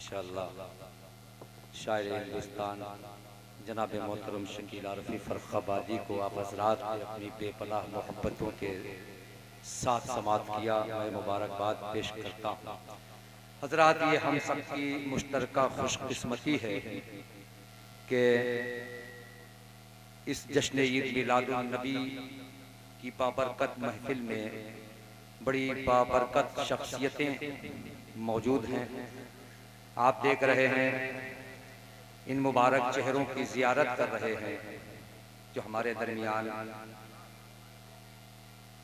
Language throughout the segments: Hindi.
माशाअल्लाह शायर हिंदुस्तान जनाब मोहतरम शकील आरफी फर्रुखाबादी को आप हज़रात ने अपनी बेपनाह मोहब्बतों के साथ समात किया। मैं मुबारकबाद पेश करता हूँ। हज़रात, ये हम सब की मुश्तरका खुशकिस्मती है कि इस जश्न ईद मिलादुन नबी की बाबरकत महफिल में बड़ी बाबरकत शख्सियतें मौजूद हैं। आप देख रहे हैं, इन मुबारक चेहरों की ज़ियारत कर रहे हैं जो हमारे दरमियान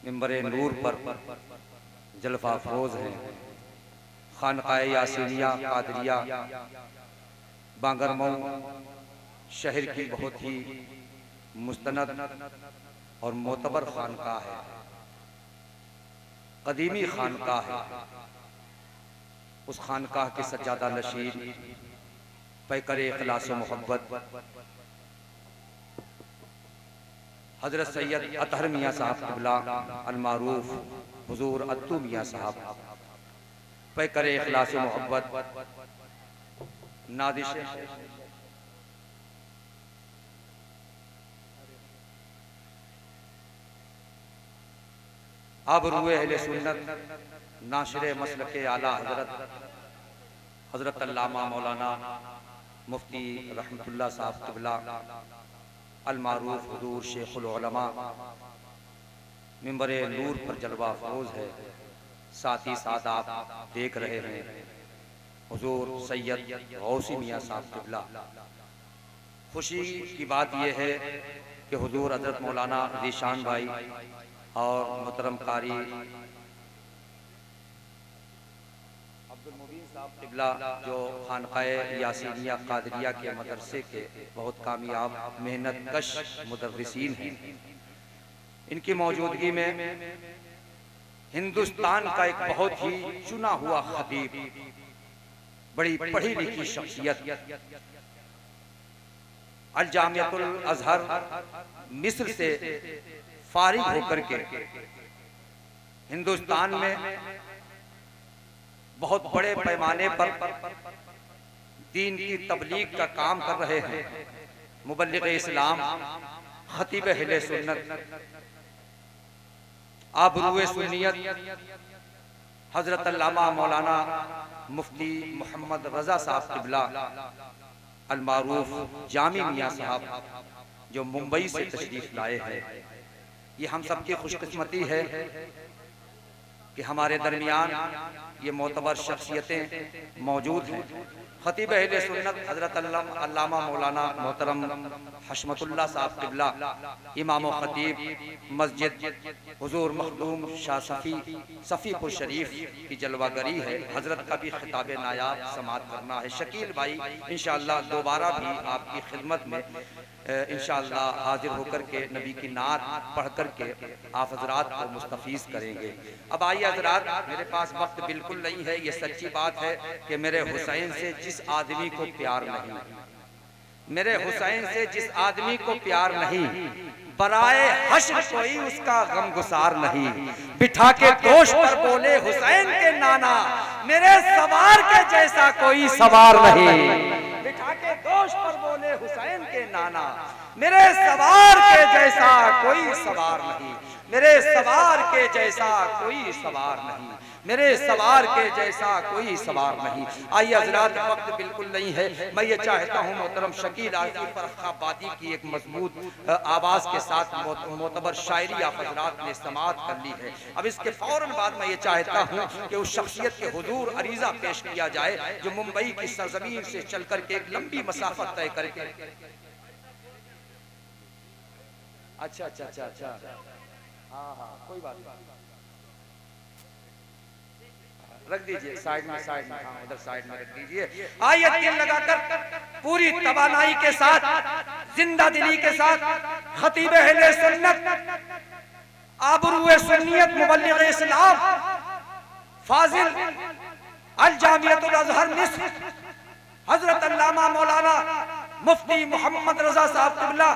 मिंबरे नूर पर जलवा अफरोज हैं। खानकाए यासीनिया कादरिया बांगरमऊ शहर की बहुत ही मुस्तनद और मोतबर खानकाह है, कदीमी खानकाह है। उस खानकाह के सज्जादा नशीन पैकर इखलास मोहब्बत हजरत सैयद अतहर मियाँ साहब क़िबला अल-मारूफ हुजूर अत्तू मियाँ साहब पैकर इखलास मोहब्बत नादिश आबरूए अहले सुन्नत नाशिरे मसलके आला हजरत अल्लामा मौलाना मुफ्ती रहमतुल्लाह साहब क़िबला अल-मारूफ हुजूर शेखुल उलमा मिंबरे नूर पर जलवा अफरोज है। साथ ही साथ आप देख रहे हैं हुजूर सैयद गौसी मियाँ साहब क़िबला। खुशी की बात यह है कि हुजूर हजरत मौलाना ज़ीशान भाई और मोहतरम कारी अब्दुल मुबीन साहब क़िबला जो खानकाए यासीनिया कादरिया के मदरसे के बहुत कामयाब मेहनत कश मुदर्रिसीन हैं, इनकी मौजूदगी में हिंदुस्तान का एक बहुत ही चुना हुआ खतीब, बड़ी पढ़ी लिखी शख्सियत अल जामियतुल अज़हर मिस्र से फारिग होकर के हिंदुस्तान में बहुत बड़े पैमाने पर दीन की तबलीग का काम कर रहे हैं। मुबल्लिग इस्लाम, खतीब अहले सुन्नत, आबरूए सुन्नियत हजरत अल्लामा मौलाना मुफ्ती मोहम्मद रजा साहब क़िबला अल-मारूफ जामी मियाँ साहब जो मुंबई से तशरीफ लाए हैं। ये हम सब की खुशकिस्मती है कि हमारे दरमियान ये मोतबर शख्सियतें मौजूद हैं। खतीब अहले सुन्नत हजरत अल्लामा मौलाना मोहतरम हशमतुल्लाह साहब क़िबला इमाम खतीब मस्जिद हुजूर मखदूम शाह सफ़ीपुर शरीफ की जलवागरी है। हजरत का भी खिताब नायाब समात करना है। शकील भाई इंशाअल्लाह दोबारा भी आपकी खिदमत में इंशाअल्लाह हाजिर होकर के नबी की नात पढ़ कर के आप हजरात को मुस्तफ़ीज़ करेंगे। अब आइए हजरात, मेरे पास वक्त बिल्कुल नहीं है। ये सच्ची बात है कि मेरे हुसैन से जिस आदमी को प्यार नहीं, मेरे हुसैन से जिस आदमी को प्यार नहीं, बराए हश्र कोई उसका गमगुसार नहीं। बिठा के दोष पर बोले हुसैन के नाना, मेरे सवार के जैसा कोई सवार नहीं। बिठा के दोष पर बोले हुसैन के नाना, मेरे सवार के जैसा कोई सवार नहीं, मेरे सवार के जैसा कोई सवार नहीं, मेरे सवार के जैसा कोई सवार नहीं। आइए हजरात, वक्त बिल्कुल नहीं है। मैं ये चाहता हूँ मोहतरम शकील आरफी फर्रुखाबादी की एक मजबूत आवाज़ के साथ मोतबर शायरी आप हजरात ने समात कर ली है। अब इसके फौरन बाद मैं ये चाहता हूँ कि उस शख्सियत के हुजूर अरीज़ा पेश किया जाए जो मुंबई की सरजमीन से चल कर के एक लंबी मसाफत तय करके। अच्छा अच्छा अच्छा अच्छा, हाँ हाँ, कोई बात नहीं, रख दीजिए साइड में, हाँ उधर साइड में रख दीजिए। आइए दिल लगाकर पूरी तवानाई के साथ, जिंदा दिली के साथ खतीब अहले सुन्नत, आबरूए सुन्नियत, मुबल्लिग इस्लाम, फाजिल अल जामियतुल अज़हर मिस्र हजरत अल्लामा मौलाना मुफ्ती मोहम्मद रजा साहब क़िबला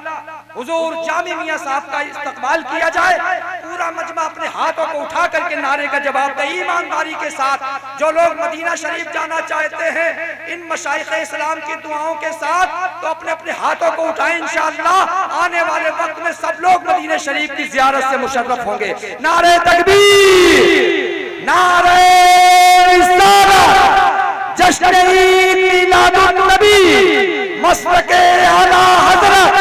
हुजूर जामी मियां साहब का इस्तकबाल किया जाए। पूरा मजमा अपने हाथों को उठा करके नारे का जवाब दे ईमानदारी के साथ। जो लोग मदीना शरीफ जाना चाहते हैं इन मशाइख इस्लाम की दुआओं के साथ, तो अपने अपने हाथों को उठाएं। इंशाअल्लाह आने वाले वक्त में सब लोग मदीना शरीफ की ज़ियारत से मुशर्रफ होंगे। नारे तकबीर, नारे रिसालत, जश्न ईद मिलादुन नबी, मसलके आला हज़रत,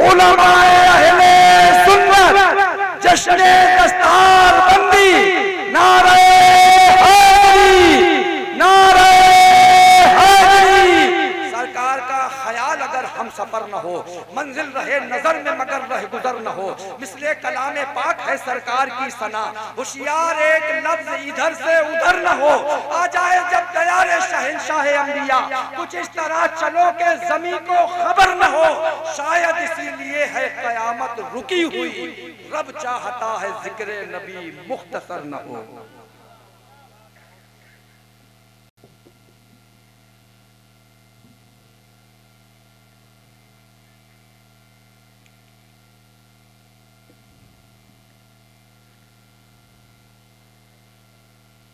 उलमाए अहले सुन्नत, जश्न दस्तार बंदी, नारे हैदरी, नारे हैदरी। सरकार का ख्याल अगर हम सफर न हो, मंजिल रहे नजर में मगर रह गुजर न हो, मिसले कलामे पाक है सरकार की सना, होशियार एक लफ्ज इधर से उधर न हो। आ जाए जब दयारे शहंशाह अंबिया, कुछ इस तरह चलो के ज़मीं को खबर न हो। शायद इसीलिए है कयामत रुकी हुई, रब चाहता है जिक्र नबी मुख्तसर न हो।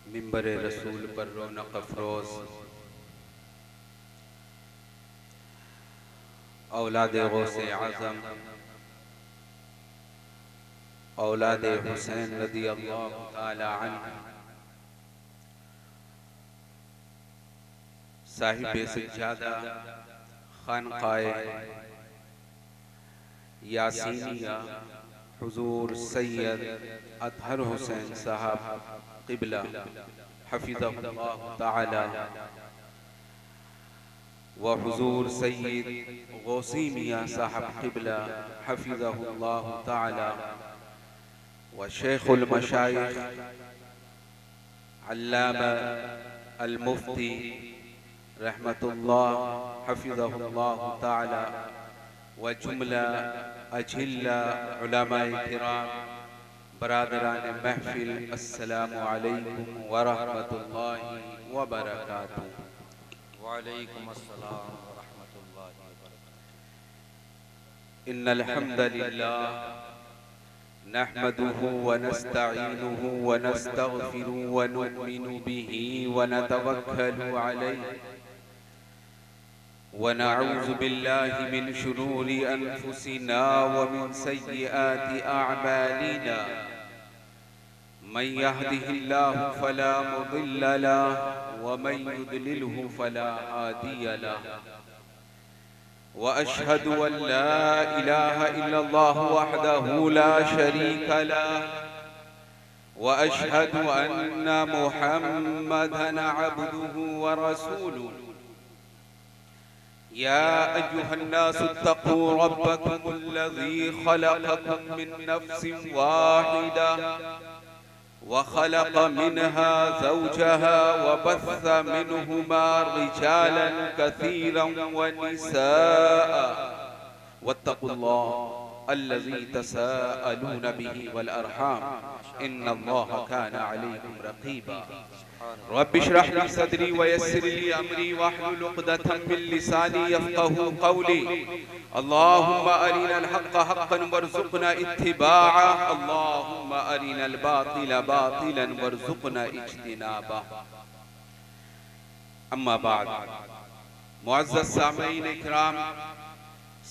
मिंबरे रसूल पर रौनक अफरोज औलादे गौसे आज़म औलादे हुसैन रज़ी अल्लाह ताला अन्हु, साहिबे सज्जादा खानकाए यासीनिया हुजूर सैयद अतहर हुसैन साहब क़िबला हफ़िज़हुल्लाह ताला व हुजूर सैयद गौसी मियां साहब क़िबला हफ़िज़हुल्लाह ताला व शेखुल मशाइख अल्लामा अल मुफ्ती रहमतुल्लाह हफ़िज़हुल्लाह ताला व जुमला अजिल्ला उलमाए किराम, बरादरान महफिल, अस्सलामु अलैकुम व रहमतुल्लाहि व बरकातुहू। वालेकुम अस्सलाम व रहमतुल्लाहि व बरकातुहू। इन्नल हम्दलिल्लाह नहमदुहु व नस्तईनुहु व नस्तगफिरुहु व नु'मिनु बिही व नतवक्कलु अलैहि व नऊज़ु बिल्लाहि मिन शुरूरि अनफुसिना व मिन सय्यिआति अअमालिना। मन यहदिहिल्लाहु फला मुदिल्ल लहु व मन युद्लिलहु फला हादिय लहु। व अशहदु अन ला इलाहा इल्लल्लाहु वहदहु ला शरीका लहु व अशहदु अन्ना मुहम्मदन अब्दुहु व रसूलुहु। या अय्युहन्नासु इत्तक़ू रब्बकुमुल्लज़ी ख़लक़कुम मिन नफ्सिन वाहिदा व ख़लक़ मिन्हा ज़ौजहा व बस्स मिन्हुमा रिजालन कसीरन व निसाअ वत्तक़ुल्लाह अल्लज़ी तसाअलून बिही वल अरहाम इन्नल्लाहा काना अलैकुम रक़ीबा। रब्बि इश्रह ली सदरी व यस्सिर ली अमरी वहलुल उक़दतम मिन लिसानी यफ़क़हू क़ौली। अल्लाहुम्मा अरिनल हक़्क़ हक़्क़न वरज़ुक़ना इत्तिबाअह, अल्लाहुम्मा अरिनल बातिल बातिलन वरज़ुक़ना इज्तिनाबह। अम्मा बाद, मुअज़्ज़ज़ सामीईन इकराम,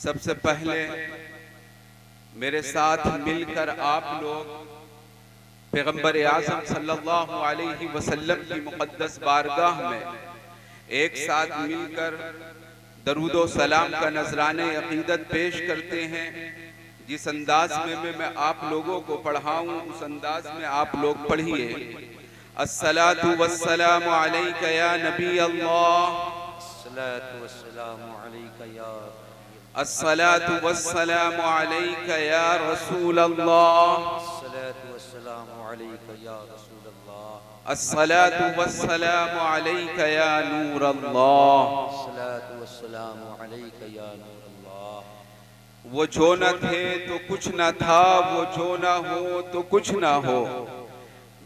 सबसे पहले मेरे साथ मिलकर आप लोग पैगम्बर आज़म सल्लल्लाहु अलैहि वसल्लम की मुक़द्दस बारगाह में एक साथ मिलकर दरूदो सलाम का नजराने अक़ीदत पेश करते हैं। जिस अंदाज में मैं आप लोगों को पढ़ाऊँ उस अंदाज में आप लोग पढ़िए। अस्सलातु वस्सलामु अलैका या नबी अल्लाह, अस्सलातु वस्सलामु अलैका या, अस्सलातु वस्सलामु अलैका या रसूल अल्लाह, अस्सलातु वस्सलामु अलैका या रसूल अल्लाह, अस्सलातु वस्सलामु अलैका या नूर अल्लाह, अस्सलातु वस्सलामु अलैका या नूर अल्लाह। वो जो न थे तो कुछ न था, वो जो न हो तो कुछ न हो।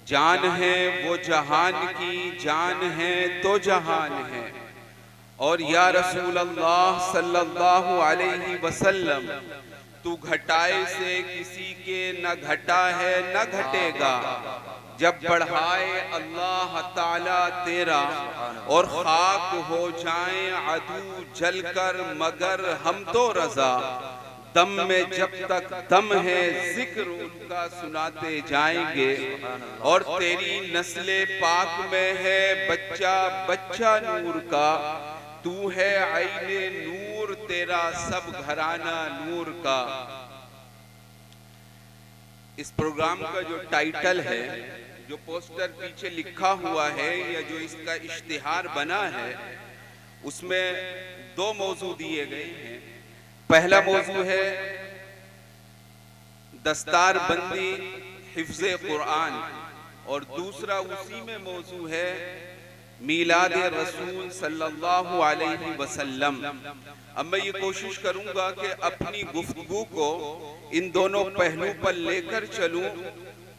जान है वो जहान की, जान है तो जहान है, और या रसूल अल्लाह सल्लल्लाहु अलैहि वसल्लम, तू घटाए से किसी के न घटा है न घटेगा, जब बढ़ाए अल्लाह ताला तेरा और खाक हो जाए अदू जलकर मगर हम तो रजा, दम में जब तक दम है जिक्र उनका सुनाते जाएंगे, और तेरी नस्ले पाक में है बच्चा बच्चा नूर का, तू है आईने नूर तेरा सब घराना नूर का। इस प्रोग्राम का जो टाइटल है, जो पोस्टर पीछे लिखा हुआ है या जो इसका इश्तिहार बना है, उसमें दो मौजू दिए गए हैं। पहला मौजू है दस्तार बंदी हिफ्ज़े कुरान, और दूसरा उसी में मौजू है मीलाद रसूल सल्लल्लाहु अलैहि वसल्लम। अब मैं ये कोशिश करूंगा कि अपनी गुफ्तगू को इन दोनों पहलू पर लेकर चलूं,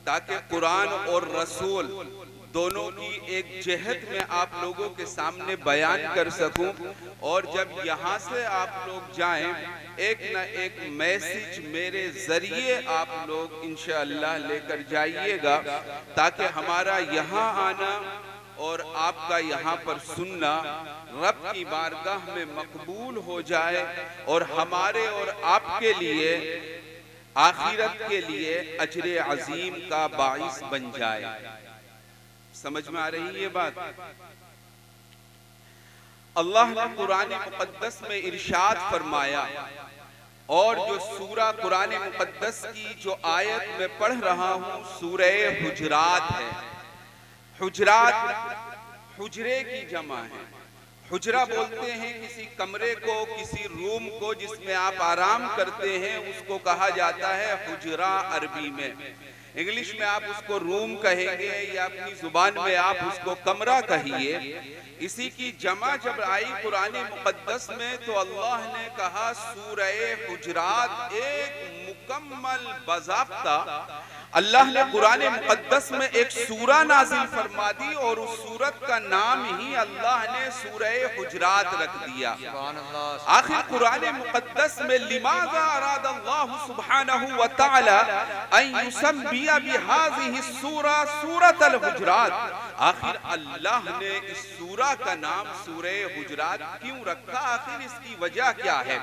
ताकि कुरान और रसूल दोनों की एक जहत में आप लोगों के सामने बयान कर सकूं, और जब यहाँ से आप लोग जाएं, एक न एक मैसेज मेरे जरिए आप लोग इंशाअल्लाह लेकर जाइएगा, ताकि हमारा यहाँ आना और आपका यहाँ पर सुनना रब की बारगाह में मकबूल हो जाए, और हमारे और आपके लिए आखिरत के लिए अजरे अजीम का बाइस बन जाए। समझ में आ रही है ये बात? अल्लाह ने कुरान मुकद्दस में इरशाद फरमाया, और जो सूरा कुरान मुकद्दस की जो आयत में पढ़ रहा हूँ सूरह हुजरात है। हुजरात हुजरे की जमा है। हुजरा बोलते हैं किसी कमरे को, किसी रूम को जिसमें आप आराम करते हैं, उसको कहा जाता है हुजरा अरबी में। इंग्लिश में आप उसको रूम कहेंगे या अपनी जुबान में आप उसको कमरा कहिए। इसी की जमा जब आई कुरान मुकद्दस में, तो अल्लाह ने कहा सूरह हुजरात एक मुकम्मल बाज़ाब्ता अल्लाह ने कुरान मुकद्दस में एक सूरा नाजिल फरमा दी, और उस सूरत का नाम ही अल्लाह ने सूरह हुजरात रख दिया। आखिर कुरान मुकद्दस में लिमाज़ा अरादल्लाहु सुब्हानहु व तआला अन युसम्मिया बिहाज़िहि सूरा सूरतल हुजरात, आखिर अल्लाह ने इस सूरा का नाम सूरह हुजरात क्यों रखा? आखिर इसकी वजह क्या है?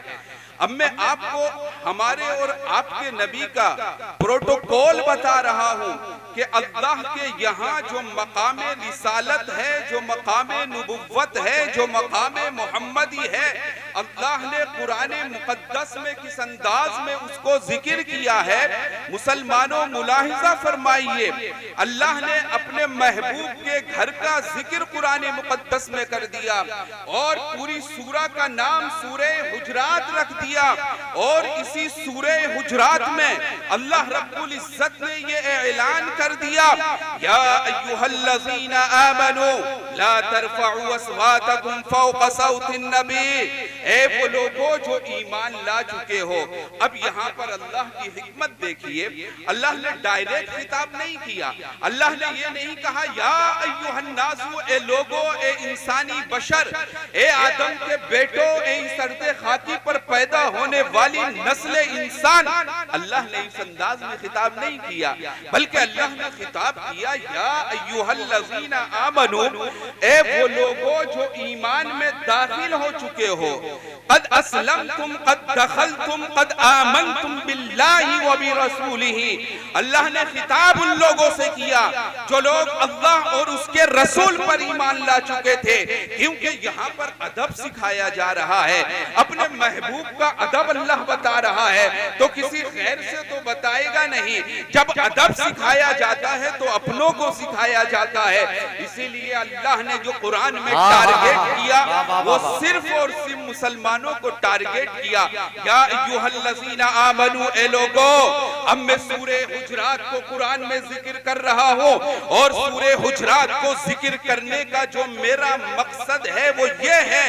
अब मैं आपको हमारे और आपके नबी का प्रोटोकॉल बता रहा हूं कि अल्लाह के यहाँ जो मकाम रिसालत है, जो मकाम नबुव्वत है, जो मकाम मोहम्मदी है, अल्लाह ने कुरान मुकद्दस में किस अंदाज में उसको जिक्र किया है। मुसलमानों मुलाहिजा फरमाइए, अल्लाह ने अपने महबूब के घर का जिक्र कुरान मुकद्दस में कर दिया, और पूरी सूरा का नाम सूरह हुजरात रख दिया। और इसी सूरह हुजरात में अल्लाह रब्बुल इज्जत ने ये ऐलान कर दिया, या अय्युहल्लज़ीना आमनू ला तरफ़अू अस्वातकुम फ़ौक़ सौतिन नबी, ए वो लोगों जो ईमान ला चुके हो। अब यहाँ पर अल्लाह की हिकमत देखिए, अल्लाह ने डायरेक्ट खिताब नहीं किया। अल्लाह ने ये नहीं कहा या अय्युहन्नासु, ए लोगो, ए इंसानी बशर, ए आदम के बेटो, ए सरदे खाकी पर पैदा होने वाली नस्ल इंसान। अल्लाह ने इस अंदाज में खिताब नहीं किया, बल्कि अल्लाह ने खिताब किया या अय्युहल्लज़ीना आमनू, ए वो लोगो जो ईमान में दाखिल हो चुके हो, कद अस्लमतुम कद दखलतुम कद आमनतुम बिल्लाहि व बिरसूलिही। अल्लाह ने खिताब उन लोगों से किया जो लोग अल्लाह और उसके रसूल पर ईमान ला चुके थे, क्योंकि यहाँ पर अदब सिखाया जा रहा है। अपने महबूब का अदब अल्लाह बता रहा है, तो किसी गैर से तो बताएगा नहीं। जब अदब सिखाया जाता है तो अपनों को सिखाया जाता है। इसीलिए अल्लाह ने जो कुरान में टारगेट किया, वो सिर्फ और सिर्फ मुसलमानों को टारगेट किया। या अय्युहल्लज़ीना आमनू, ए लोगो, अब मैं सूरह हुजरात को कुरान में जिक्र कर रहा हूँ, और सूरह हुजरात को जिक्र करने का जो मेरा मकसद है वो ये है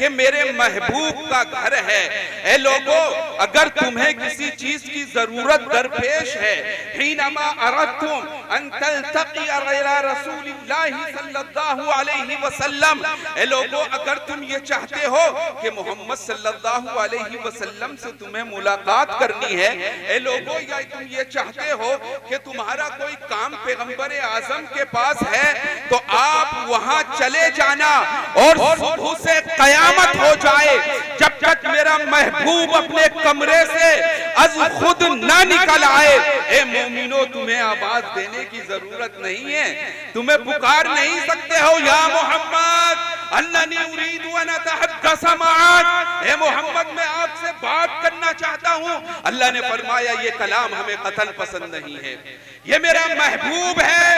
कि मेरे महबूब का घर है। ए लोगों, अगर तुम्हें किसी चीज की जरूरत दरपेश है, हिनमा अरदतुम अन तल्तक़िया गैरा रसूलिल्लाहि सल्लल्लाहु अलैहि वसल्लम, ए लोगों अगर तुम ये चाहते हो कि मोहम्मद सल्लल्लाहु अलैहि वसल्लम से तुम्हें मुलाकात करनी है, ए लोगों या तुम ये चाहते हो कि तुम्हारा कोई काम पैगंबर आजम के पास है, तो आप वहां चले जाना और सुबह से कयामत हो जाए जब तक मेरा महबूब अपने कमरे से अज खुद ना निकल आए। ए मोमिनो, तुम्हें आवाज देने की जरूरत नहीं है, तुम्हें पुकार नहीं सकते हो या मोहम्मद अन्ननी उरीदु अन अतहद्दस मअक, ए मोहम्मद मैं आपसे बात करना चाहता हूँ। अल्लाह ने फरमाया ये कलाम हमें कतन पसंद नहीं है, ये मेरा महबूब है,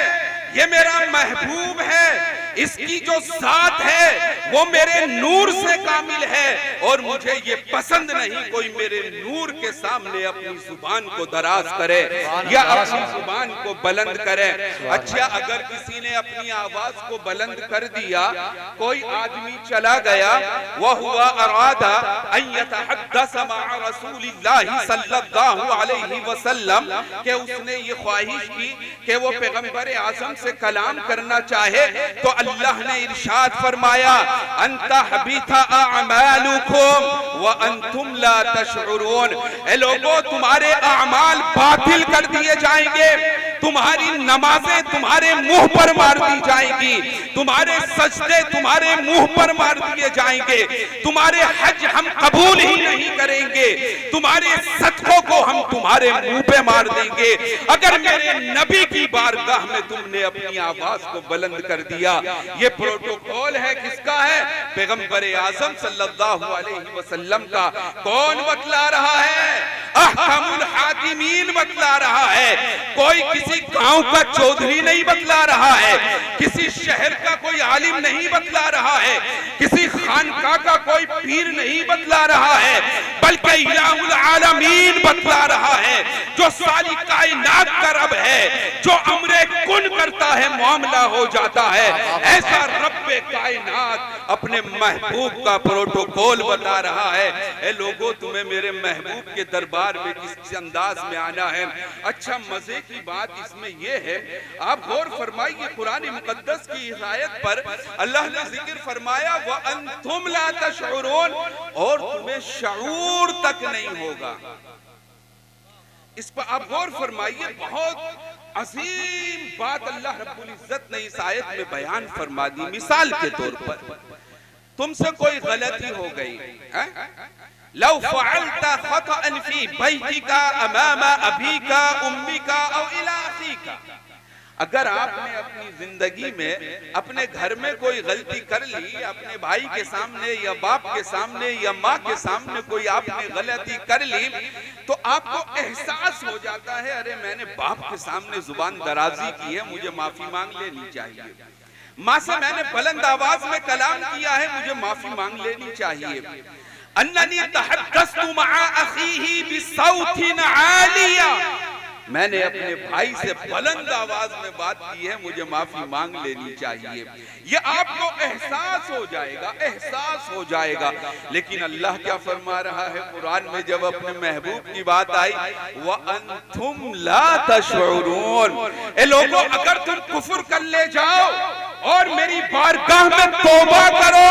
ये मेरा महबूब है, इसकी जो जात है वो मेरे नूर से कामिल है और मुझे ये पसंद नहीं कोई मेरे नूर के सामने अपनी जुबान को दराज करे या अपनी जुबान को बुलंद करे। अच्छा, अगर किसी ने अपनी आवाज को बुलंद कर दिया, कोई आदमी चला गया, वह हुआ अरादा अन यतहद्दस मअ रसूलिल्लाहि सल्लल्लाहु अलैहि वसल्लम, के उसने ये ख्वाहिश की कि वो पैगंबर आजम से कलाम करना चाहे, तो अल्लाह ने इरशाद फरमाया अंता हबीता अअमालुकुम व अंतुम ला तशउरून, ए लोगों तुम्हारे अमाल बातिल कर दिए जाएंगे, तुम्हारी नमाजें तुम्हारे मुंह पर मार दी जाएंगी, तुम्हारे सजदे तुम्हारे मुंह पर मार दिए जाएंगे, तुम्हारे हज हम कबूल ही नहीं करेंगे, तुम्हारे सदकों को हम तुम्हारे मुंह पे मार देंगे अगर मेरे नबी की बारगाह में तुमने अपनी आवाज को बुलंद कर दिया। ये प्रोटोकॉल है किसका है? पैगंबर आजम सल्लल्लाहु अलैहि वसल्लम का। कौन बतला रहा है? अहकमुल हाकिमीन बतला रहा है। कोई किसी गांव का चौधरी नहीं बतला रहा है, किसी शहर का कोई आलिम नहीं बतला रहा है, किसी खानका का कोई पीर नहीं बतला रहा है, बल्कि इलाहुल आलमीन बतला रहा है, जो सारी कायनात का रब है, जो अमरे कुन करता है मामला हो जाता है। ऐसा रब्बे कायनात अपने महबूब का प्रोटोकॉल बता रहा है। ए लोगों, तुम्हें मेरे महबूब के दरबार में किस अंदाज में आना है। अच्छा, मजे की बात इसमें यह है, आप गौर फरमाइए कुरान मुकद्दस की इस आयत पर अल्लाह ने जिक्र फरमाया व अंतुम ला तशउरून, और तुम्हें शऊर तक नहीं होगा। इस पर आप गौर फरमाइए, बहुत अजीम बात अल्लाह रब्बुल इज्जत ने इस आयत में बयान फरमा दी। मिसाल के तौर पर तुमसे कोई गलती हो गई, लौ फअलता खतअन फी बैतिका अमामा अबीका उम्मीका औ इला अखीका, अगर आपने अपनी जिंदगी में अपने घर में कोई गलती कर ली, अपने भाई के सामने या बाप के सामने या माँ के सामने कोई आपने गलती कर ली, तो आपको एहसास हो जाता है अरे मैंने बाप के सामने जुबान दराजी की है, मुझे माफी मांग लेनी चाहिए। माँ से मैंने बुलंद आवाज में कलाम किया है, मुझे माफी मांग लेनी चाहिए। अन्ननी तहद्दस्तु मअ अखीही बिसौतिन आलिया, मैंने अपने भाई से बुलंद आवाज में बात की है, मुझे माफी मांग लेनी चाहिए। ये आपको एहसास हो जाएगा, एहसास हो जाएगा। लेकिन अल्लाह क्या फरमा रहा है कुरान में, जब अपने महबूब की बात आई, व अंतुम ला तशउरून, ए लोगों अगर तुम कुफ्र कर ले जाओ और मेरी बारगाह में तौबा करो,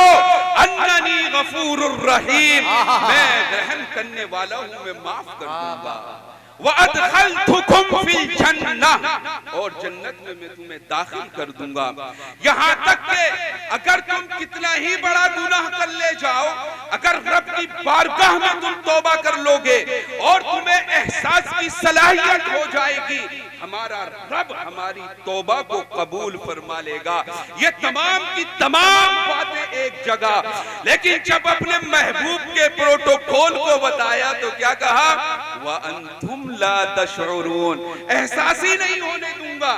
अन्ननी गफूरुर रहीम, मैं रहम करने वाला हूं, मैं माफ कर दूंगा। वअदखलतुकुम फिल जन्नह, और जन्नत में मैं तुम्हें दाखिल कर दूंगा। यहाँ तक के अगर तुम कितना ही बड़ा गुनाह कर ले जाओ, अगर रब की बारगाह में तुम तौबा कर लोगे और तुम्हें एहसास की सलाहियत हो जाएगी, हमारा रब हमारी तौबा को कबूल फरमा लेगा। ये तमाम की तमाम बातें एक जगह, लेकिन जब अपने महबूब के प्रोटोकॉल को बताया तो क्या कहा? व अंतुम ला तशउरून, एहसास ही नहीं होने दूंगा।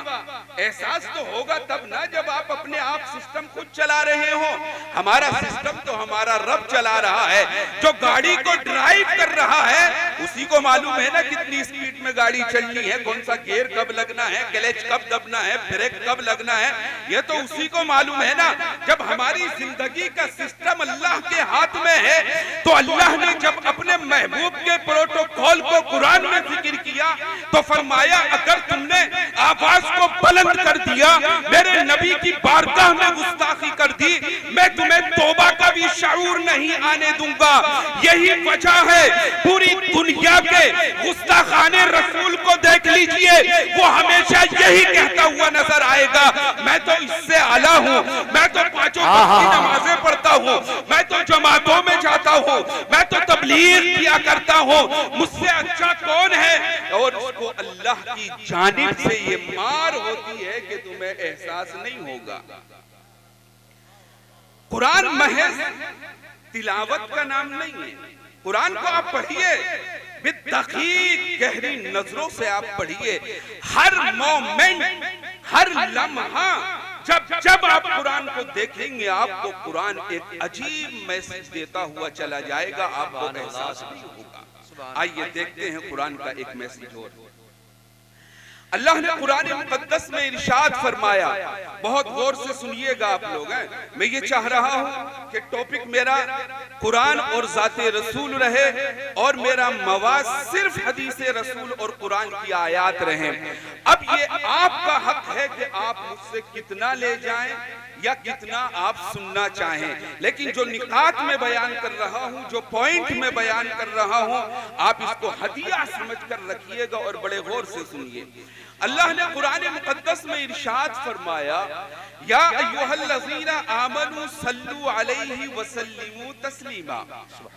एहसास तो होगा तब ना जब आप अपने आप सिस्टम खुद चला रहे हो। हमारा सिस्टम तो हमारा रब चला रहा है। जो गाड़ी को ड्राइव कर रहा है उसी को मालूम है ना कितनी स्पीड में गाड़ी चलनी है, कौन सा गियर कब लगना है, क्लच कब दबना है, ब्रेक कब लगना है, ये तो उसी को मालूम है ना। जब हमारी जिंदगी का सिस्टम अल्लाह के हाथ हाथ में है, तो अल्लाह ने जब अपने महबूब के प्रोटोकॉल को कुरान में जिक्र किया तो फरमाया अगर तुमने आवाज को बुलंद कर दिया, मेरे नबी की बारगाह में गुस्ताखी कर दी, मैं तुम्हें तौबा का भी शऊर नहीं आने दूंगा। यही वजह है, पूरी दुनिया के गुस्ताखाने रसूल को देख लीजिए, वो हमेशा यही कहता हुआ नजर आएगा, मैं तो इससे आला हूँ, मैं तो पांचों वक्त की नमाजें पढ़ता हूँ, मैं तो जमातों में जाता हूँ, मैं तो तबलीग किया करता हूँ, मुझसे अच्छा कौन है? और उसको अल्लाह की जानिब से ये मार होती है कि तुम्हें एहसास नहीं होगा। कुरान महज तिलावत का नाम नहीं है। कुरान को आप पढ़िए, बिदकीक गहरी नजरों से आप पढ़िए। हर मोमेंट, हर लम्हा जब आप कुरान को देखेंगे, आपको कुरान एक अजीब मैसेज देता हुआ चला जाएगा, आपको एहसास नहीं होगा। आइए देखते हैं कुरान का एक मैसेज और। अल्लाह ने कुरान मुकद्दस में इरशाद फरमाया, बहुत गौर से सुनिएगा आप लोग हैं, मैं ये चाह रहा हूं कि टॉपिक मेरा कुरान और ज़ाते रसूल रहे और मेरा मवाद सिर्फ हदीसे रसूल और कुरान की आयात रहे। अब ये आपका हक है कि आप मुझसे कितना ले जाएं या कितना आप सुनना चाहें, लेकिन जो निकात में बयान कर रहा हूं, जो पॉइंट में बयान कर रहा हूं, आप इसको हदिया समझकर रखिएगा और बड़े गौर से सुनिए। अल्लाह ने कुरान मुकद्दस में इरशाद फरमाया, या अय्युहल्लज़ीना आमनू सल्लू अलैहि वसल्लिमू तस्लीमा।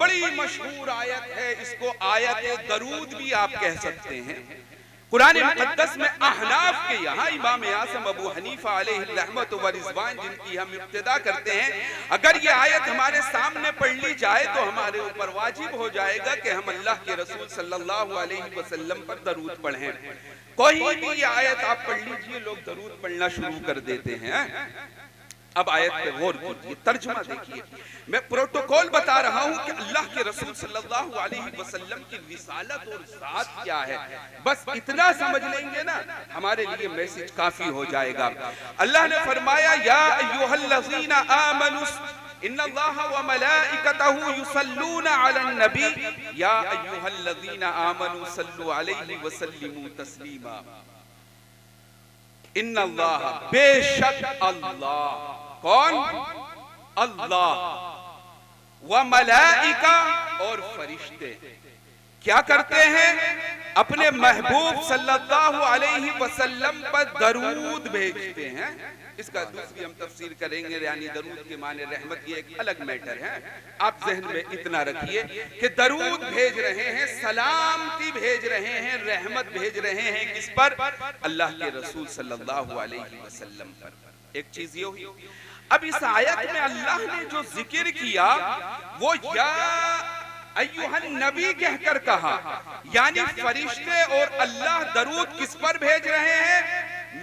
बड़ी मशहूर आयत है, इसको आयत दरूद भी आप कह सकते हैं। कुरान मुकद्दस में अहनाफ के यहाँ इमाम आज़म अबू हनीफा अलैहि रहमत व रिज़वान, जिनकी हम इब्तिदा करते हैं, अगर ये आयत हमारे सामने पढ़ ली जाए तो हमारे ऊपर वाजिब हो जाएगा कि हम अल्लाह के रसूल सल्लल्लाहु अलैहि वसल्लम पर दरूद पढ़ें। कोई भी आयत आप पढ़ लीजिए, लोग दरूद पढ़ना शुरू कर देते हैं। अब आयत पे गौर कीजिए, तर्जुमा देखिए। मैं प्रोटोकॉल बता रहा हूं कि अल्लाह के रसूल सल्लल्लाहु अलैहि वसल्लम की रिसालत और ज़ात क्या है, बस इतना समझ लेंगे ना, हमारे लिए मैसेज काफी हो जाएगा। अल्लाह ने फरमाया, या अय्युहल्लज़ीना आमनू इन्नल्लाहा व मलाइकतहु युसल्लूना अलन नबी या अय्युहल्लज़ीना आमनू सल्लु अलैहि व सल्लिमू तस्लीमा। इन्नल्लाह, बेशक अल्लाह, कौन? अल्लाह, व मलाइका, और फरिश्ते क्या करते हैं? अपने महबूब सल्लल्लाहु अलैहि वसल्लम पर दरूद भेजते हैं। इसका दूसरी हम तफसीर करेंगे, यानी दरूद के माने रहमत, ये एक अलग मैटर है। आप जहन में इतना रखिए कि दरूद भेज रहे हैं, सलामती भेज रहे हैं, रहमत भेज रहे हैं, किस पर? अल्लाह के रसूल सल्लल्लाहु अलैहि वसल्लम पर। एक चीज ये हुई। अब इस आयत में अल्लाह ने जो जिक्र किया वो या अय्युहन नबी कहकर कहा, यानी फरिश्ते और अल्लाह दरूद किस पर भेज रहे हैं?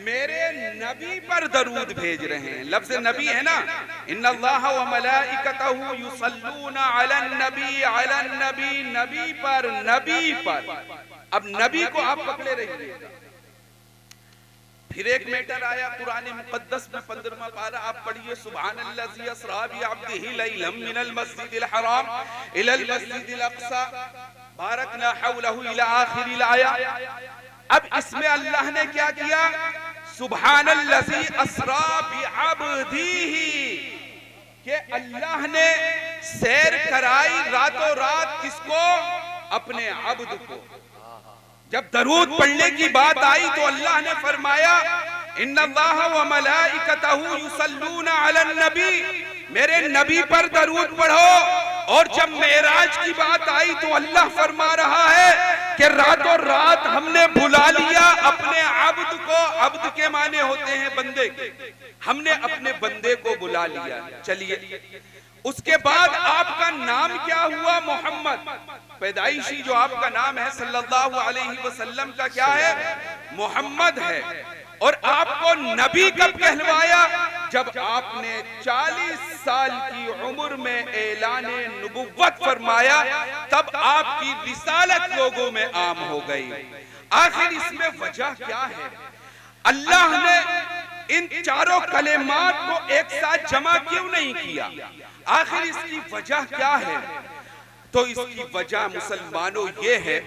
मेरे नबी पर दरूद भेज रहे हैं। लफ्ज नबी है ना, इन्नल्लाहा व मलाइकतहु युसल्लूना अलन नबी, अलन नबी, नबी पर, नबी पर। अब नबी को आप पकड़े रहिए। फिर एक मैटर आया कुरान मुकद्दस में 15वां पारा, आप पढ़िए, सुब्हानल्लज़ी अस्रा बिअब्दिही लैलन मिनल मस्जिदिल हराम इलल मस्जिदिल अक़सा बारकना हौलहु इला आखिरिल आया। अब इसमें अल्लाह ने क्या किया? सुब्हानल्लज़ी अस्रा बिअब्दिही, कि अल्लाह ने सैर कराई रातों रात, किसको? अपने अब्द को। जब दरूद पढ़ने की बात आई तो अल्लाह ने फरमाया, इन्नल्लाहा व मलाइकतहु युसल्लूना अलन नबी, मेरे नबी पर दरूद पढ़ो। और जब मेराज की बात आई तो अल्लाह फरमा रहा है कि रातों रात हमने बुला लिया अपने अब्द को। अब्द के माने होते हैं बंदे के, हमने अपने बंदे को बुला लिया। चलिए, उसके बाद आपका नाम क्या हुआ? मोहम्मद। पैदाइशी जो आपका नाम है सल्लल्लाहु अलैहि वसल्लम का क्या है? मोहम्मद है। और आपको नबी कब कहलवाया? जब आपने 40 साल की उम्र में ऐलाने नबुव्वत फरमाया, तब आपकी रिसालत लोगों में आम हो गई। आखिर इसमें वजह क्या है? अल्लाह ने इन चारों कलेमात को एक साथ जमा क्यों नहीं किया? आखिर इसकी वजह क्या है? तो इसकी वजह मुसलमानों ये है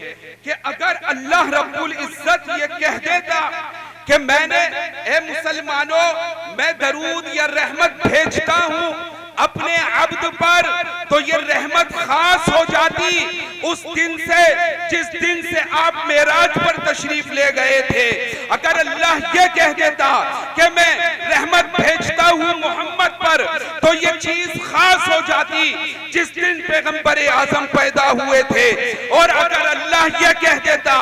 कि अगर अल्लाह रब्बुल इज्जत ये कह देता कि मैंने, ए मुसलमानों, मैं दरूद या रहमत भेजता हूं अपने अब्द पर, तो ये रहमत खास हो जाती उस दिन से जिस दिन से आप मेराज पर तशरीफ ले गए थे। अगर अल्लाह ये कह देता कि मैं रहमत भेजता हूं मोहम्मद पर, तो ये चीज खास हो जाती जिस दिन पैगंबर आजम पैदा हुए थे। और अगर अल्लाह ये कह देता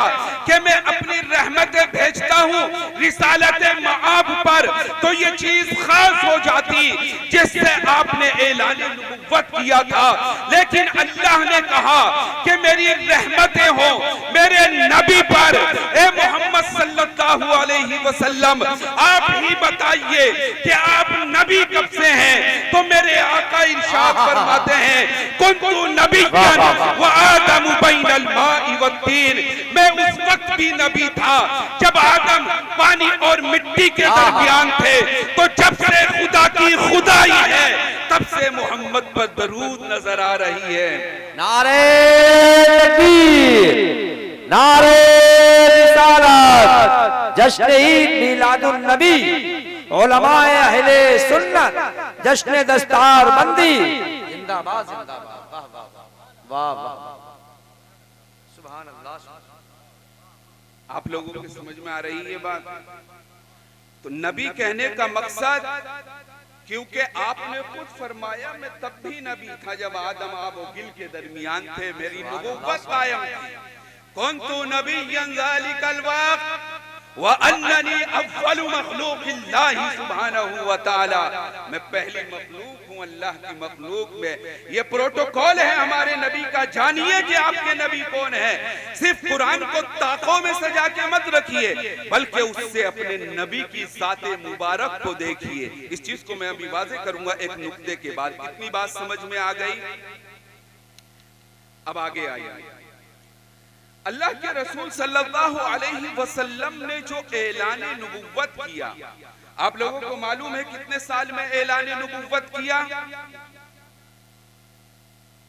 कि मैं अपनी रहमतें भेजता हूं रिसालत मआब पर, तो ये चीज खास हो जाती जिससे आपने ऐलान नबुव्वत किया था। लेकिन अल्लाह ने कहा कि मेरी रहमतें हो मेरे नबी पर। ए मोहम्मद सल्लल्लाहु अलैहि वसल्लम, आप ही बताइए कि आप नबी कब से हैं? तो मेरे आका इरशाद फरमाते हैं, कुन्तु नबिय्यन व आदम बैनल माइ वत्तीन। मैं उस वक्त भी नबी था जब आदम पानी और मिट्टी के दरमियान थे। तो जब से खुदा की खुदाई है तब से मोहम्मद पर दरूद नजर आ रही है। नारे तकबीर, नारे रिसालत, जश्न ईद मिलादुन नबी, उलमाए अहले सुन्नत, जश्न दस्तार बंदी, जिंदाबाद जिंदाबाद। वाह वाह वाह वाह, सुभान अल्लाह। आप लोगों को समझ में आ रही है बात? तो नबी कहने का मकसद, क्योंकि आपने खुद फरमाया मैं तब भी नबी था जब आदम आब और गिल के दरमियान थे, मेरी नबुव्वत कायम थी। कुन्तु नबिय्यन ज़ालिकल वक्त व अन्ननी अव्वलु मखलूक़िल्लाहि सुब्हानहु व तआला। मैं पहली मखलूक हूँ अल्लाह की मखलूक में। ये प्रोटोकॉल है हमारे नबी का। जानिए कि आपके नबी कौन है। सिर्फ कुरान को ताकों में सजा के मत रखिए, बल्कि उससे अपने नबी की ज़ाते मुबारक को देखिए। इस चीज को मैं अभी वाज़ेह करूंगा एक नुक्ते के बाद। कितनी बात समझ में आ गई? अब आगे आइए। अल्लाह के रसूल सल्लल्लाहु अलैहि वसल्लम ने जो ऐलान नबुव्वत किया, आप लोगों को मालूम है कितने साल में ऐलान नबुव्वत किया?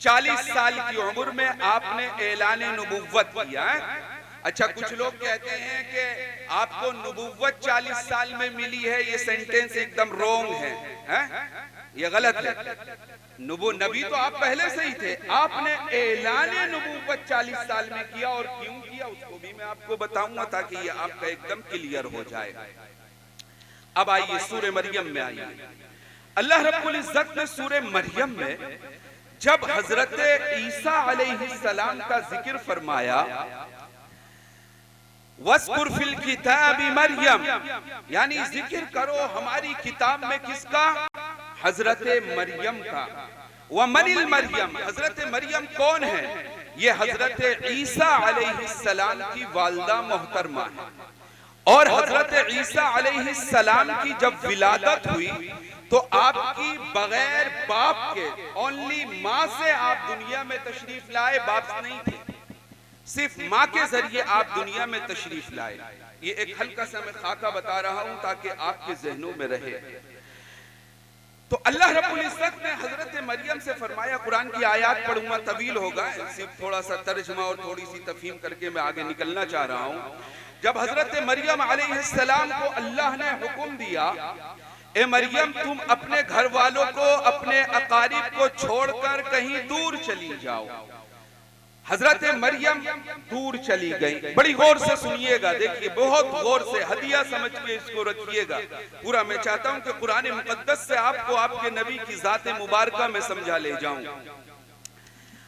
40 साल की उम्र में आपने ऐलान नबुव्वत किया है। अच्छा, कुछ लोग कहते हैं कि आपको नबुव्वत 40 साल में मिली है। ये सेंटेंस एकदम रॉन्ग है? ये गलत है। नबी तो आप पहले से ही थे। आपने ऐलान नबुव्वत 40 साल में किया, और क्यों किया उसको भी मैं आपको बताऊंगा ताकि ये आपका एकदम क्लियर हो जाए। अब आइए सूरह मरियम में आइए। अल्लाह रब्बुल इज्जत ने सूरह मरियम में जब हजरत ईसा अलैहिस्सलाम का जिक्र फरमाया, वस्कुर फिल किताबी मरियम, यानी जिक्र करो हमारी किताब में किसका? हजरत मरियम का। व मनिल मरियम, हजरत मरियम कौन है? ये हजरत ईसा अलैहिस्सलाम की वालिदा मोहतरमा है। और हजरत ईसा अलैहिस्सलाम की जब विलादत हुई तो आपकी बगैर बाप के, ओनली माँ से आप दुनिया में तशरीफ लाए। बाप नहीं थे, सिर्फ माँ के जरिए आप दुनिया में तशरीफ लाए। ये एक हल्का सा मैं खाका बता रहा हूं ताकि आपके जहनों में रहे। तो अल्लाह रब्बुल इज्जत ने हजरत मरियम से फरमाया, कुरान की आयत पढ़ूंगा, तवील होगा, सिर्फ थोड़ा सा तर्जुमा और थोड़ी सी तफहीम करके मैं आगे निकलना चाह रहा हूं। जब हजरत मरियम अलैहिस्सलाम को अल्लाह ने हुक्म दिया, ए मरियम तुम अपने घर वालों को, अपने अकारिब को छोड़कर कहीं दूर चली जाओ। हजरत मरियम दूर चली गई। बड़ी गौर से सुनिएगा, देखिए बहुत गौर से, हदिया समझ के इसको रखिएगा पूरा। मैं चाहता हूं कि कुरान मुकद्दस से आपको आपके नबी की ज़ात मुबारका में समझा ले जाऊं।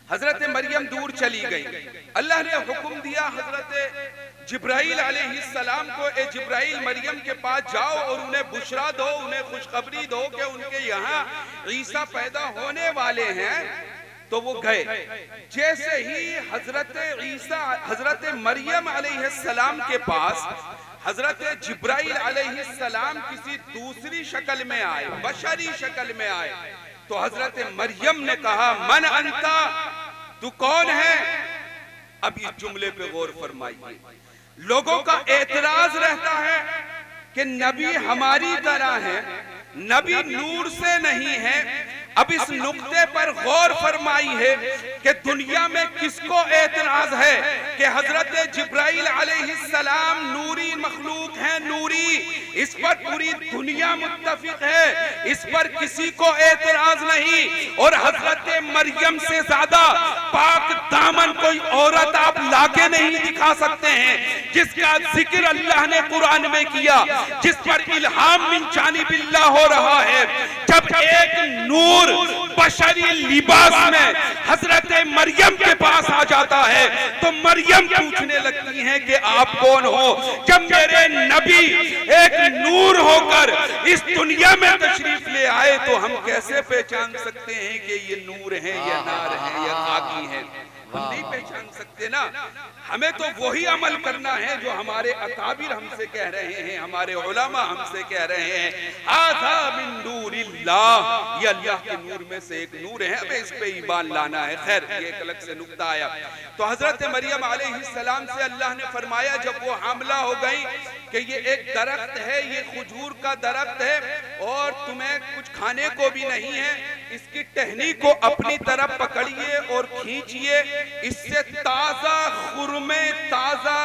हजरत मरियम दूर चली गई। अल्लाह ने हुक्म दिया हजरत जिब्राइल अलैहिस्सलाम को, ए जिब्राइल मरियम के पास जाओ और उन्हें बुशरा दो, उन्हें खुशखबरी दो कि उनके यहाँ ईसा पैदा होने वाले हैं। तो वो गए। जैसे ही हजरत मरियम अलैहिस्सलाम के पास हजरत जिब्राइल अलैहिस्सलाम किसी दूसरी शक्ल में आए, बशरी शक्ल में आए, तो हजरत मरियम ने कहा, मन अंता, तू कौन है? अब इस जुमले पे गौर फरमाइए। लोगों का एतराज रहता है कि नबी हमारी तरह है, नबी नूर से नहीं है। अब इस नुक्ते पर गौर फरमाई है कि दुनिया में किसको एतराज है कि हजरत जिब्राइल अलैहिस्सलाम नूरी मखलूक है, नूरी, इस पर पूरी दुनिया मुत्तफिक है, इस पर किसी को एतराज नहीं। और हजरत मरियम से ज्यादा पाक दामन कोई औरत आप लाके नहीं दिखा सकते हैं, जिसका जिक्र अल्लाह ने कुरान में किया, जिस पर इल्हाम मिन जानिबिल्लाह हो रहा है। जब एक नूर बशरी लिबास में हजरत मरियम के पास आ जाता है तो मरियम पूछने लगती हैं कि आप कौन हो। जब मेरे नबी एक नूर होकर इस दुनिया में तशरीफ ले आए तो हम कैसे पहचान सकते हैं कि ये नूर है या नार है या खाकी है? हम नहीं पहचान सकते ना। हमें तो वही अमल करना है जो हमारे अकाबिर हमसे कह रहे हैं, हमारे उलमा हमसे कह रहे हैं, आधा मिन नूरिल्लाह, ये अल्लाह के नूर में से एक नूर है, हमें इस पे ईमान लाना है। खैर, ये एक अलग से नुक्ता आया। तो हजरत मरियम अलैहिस्सलाम से अल्लाह ने फरमाया जब वो हामला हो गई कि ये एक दरख्त है, ये खजूर का दरख्त है और तुम्हें कुछ खाने को भी नहीं है, इसकी टहनी को अपनी तरफ पकड़िए और खींचिए, इससे ताजा खुरमे, ताजा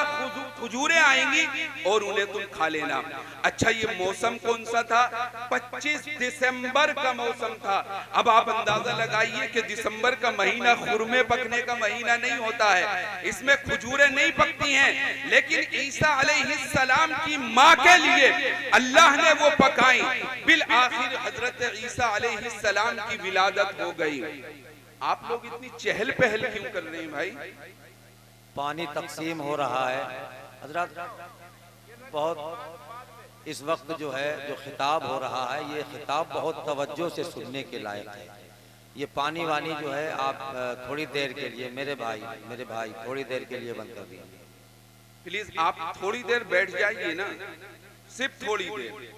खजूरें आएंगी और उन्हें तुम खा लेना। अच्छा, ये मौसम कौन सा था? 25 दिसंबर का मौसम था। अब आप अंदाजा लगाइए कि दिसंबर का महीना खुरमे पकने का महीना नहीं होता है, इसमें खजूरें नहीं पकती हैं, लेकिन ईसा अलैहिस्सलाम की माँ के लिए अल्लाह ने वो पकाई। बिल आखिर हजरत ईसा अलैहिस्सलाम की विलादत हो गई। आप लोग इतनी चहल पहल क्यों कर रहे हैं भाई? पानी तकसीम हो रहा है हजरत, बहुत इस वक्त जो है जो खिताब हो रहा है, ये खिताब बहुत तवज्जो से सुनने के लायक है। ये पानी वानी जो है आप थोड़ी देर के लिए, मेरे भाई थोड़ी देर के लिए बंद कर दिया प्लीज। आप थोड़ी देर बैठ जाइए ना, सिर्फ थोड़ी देर।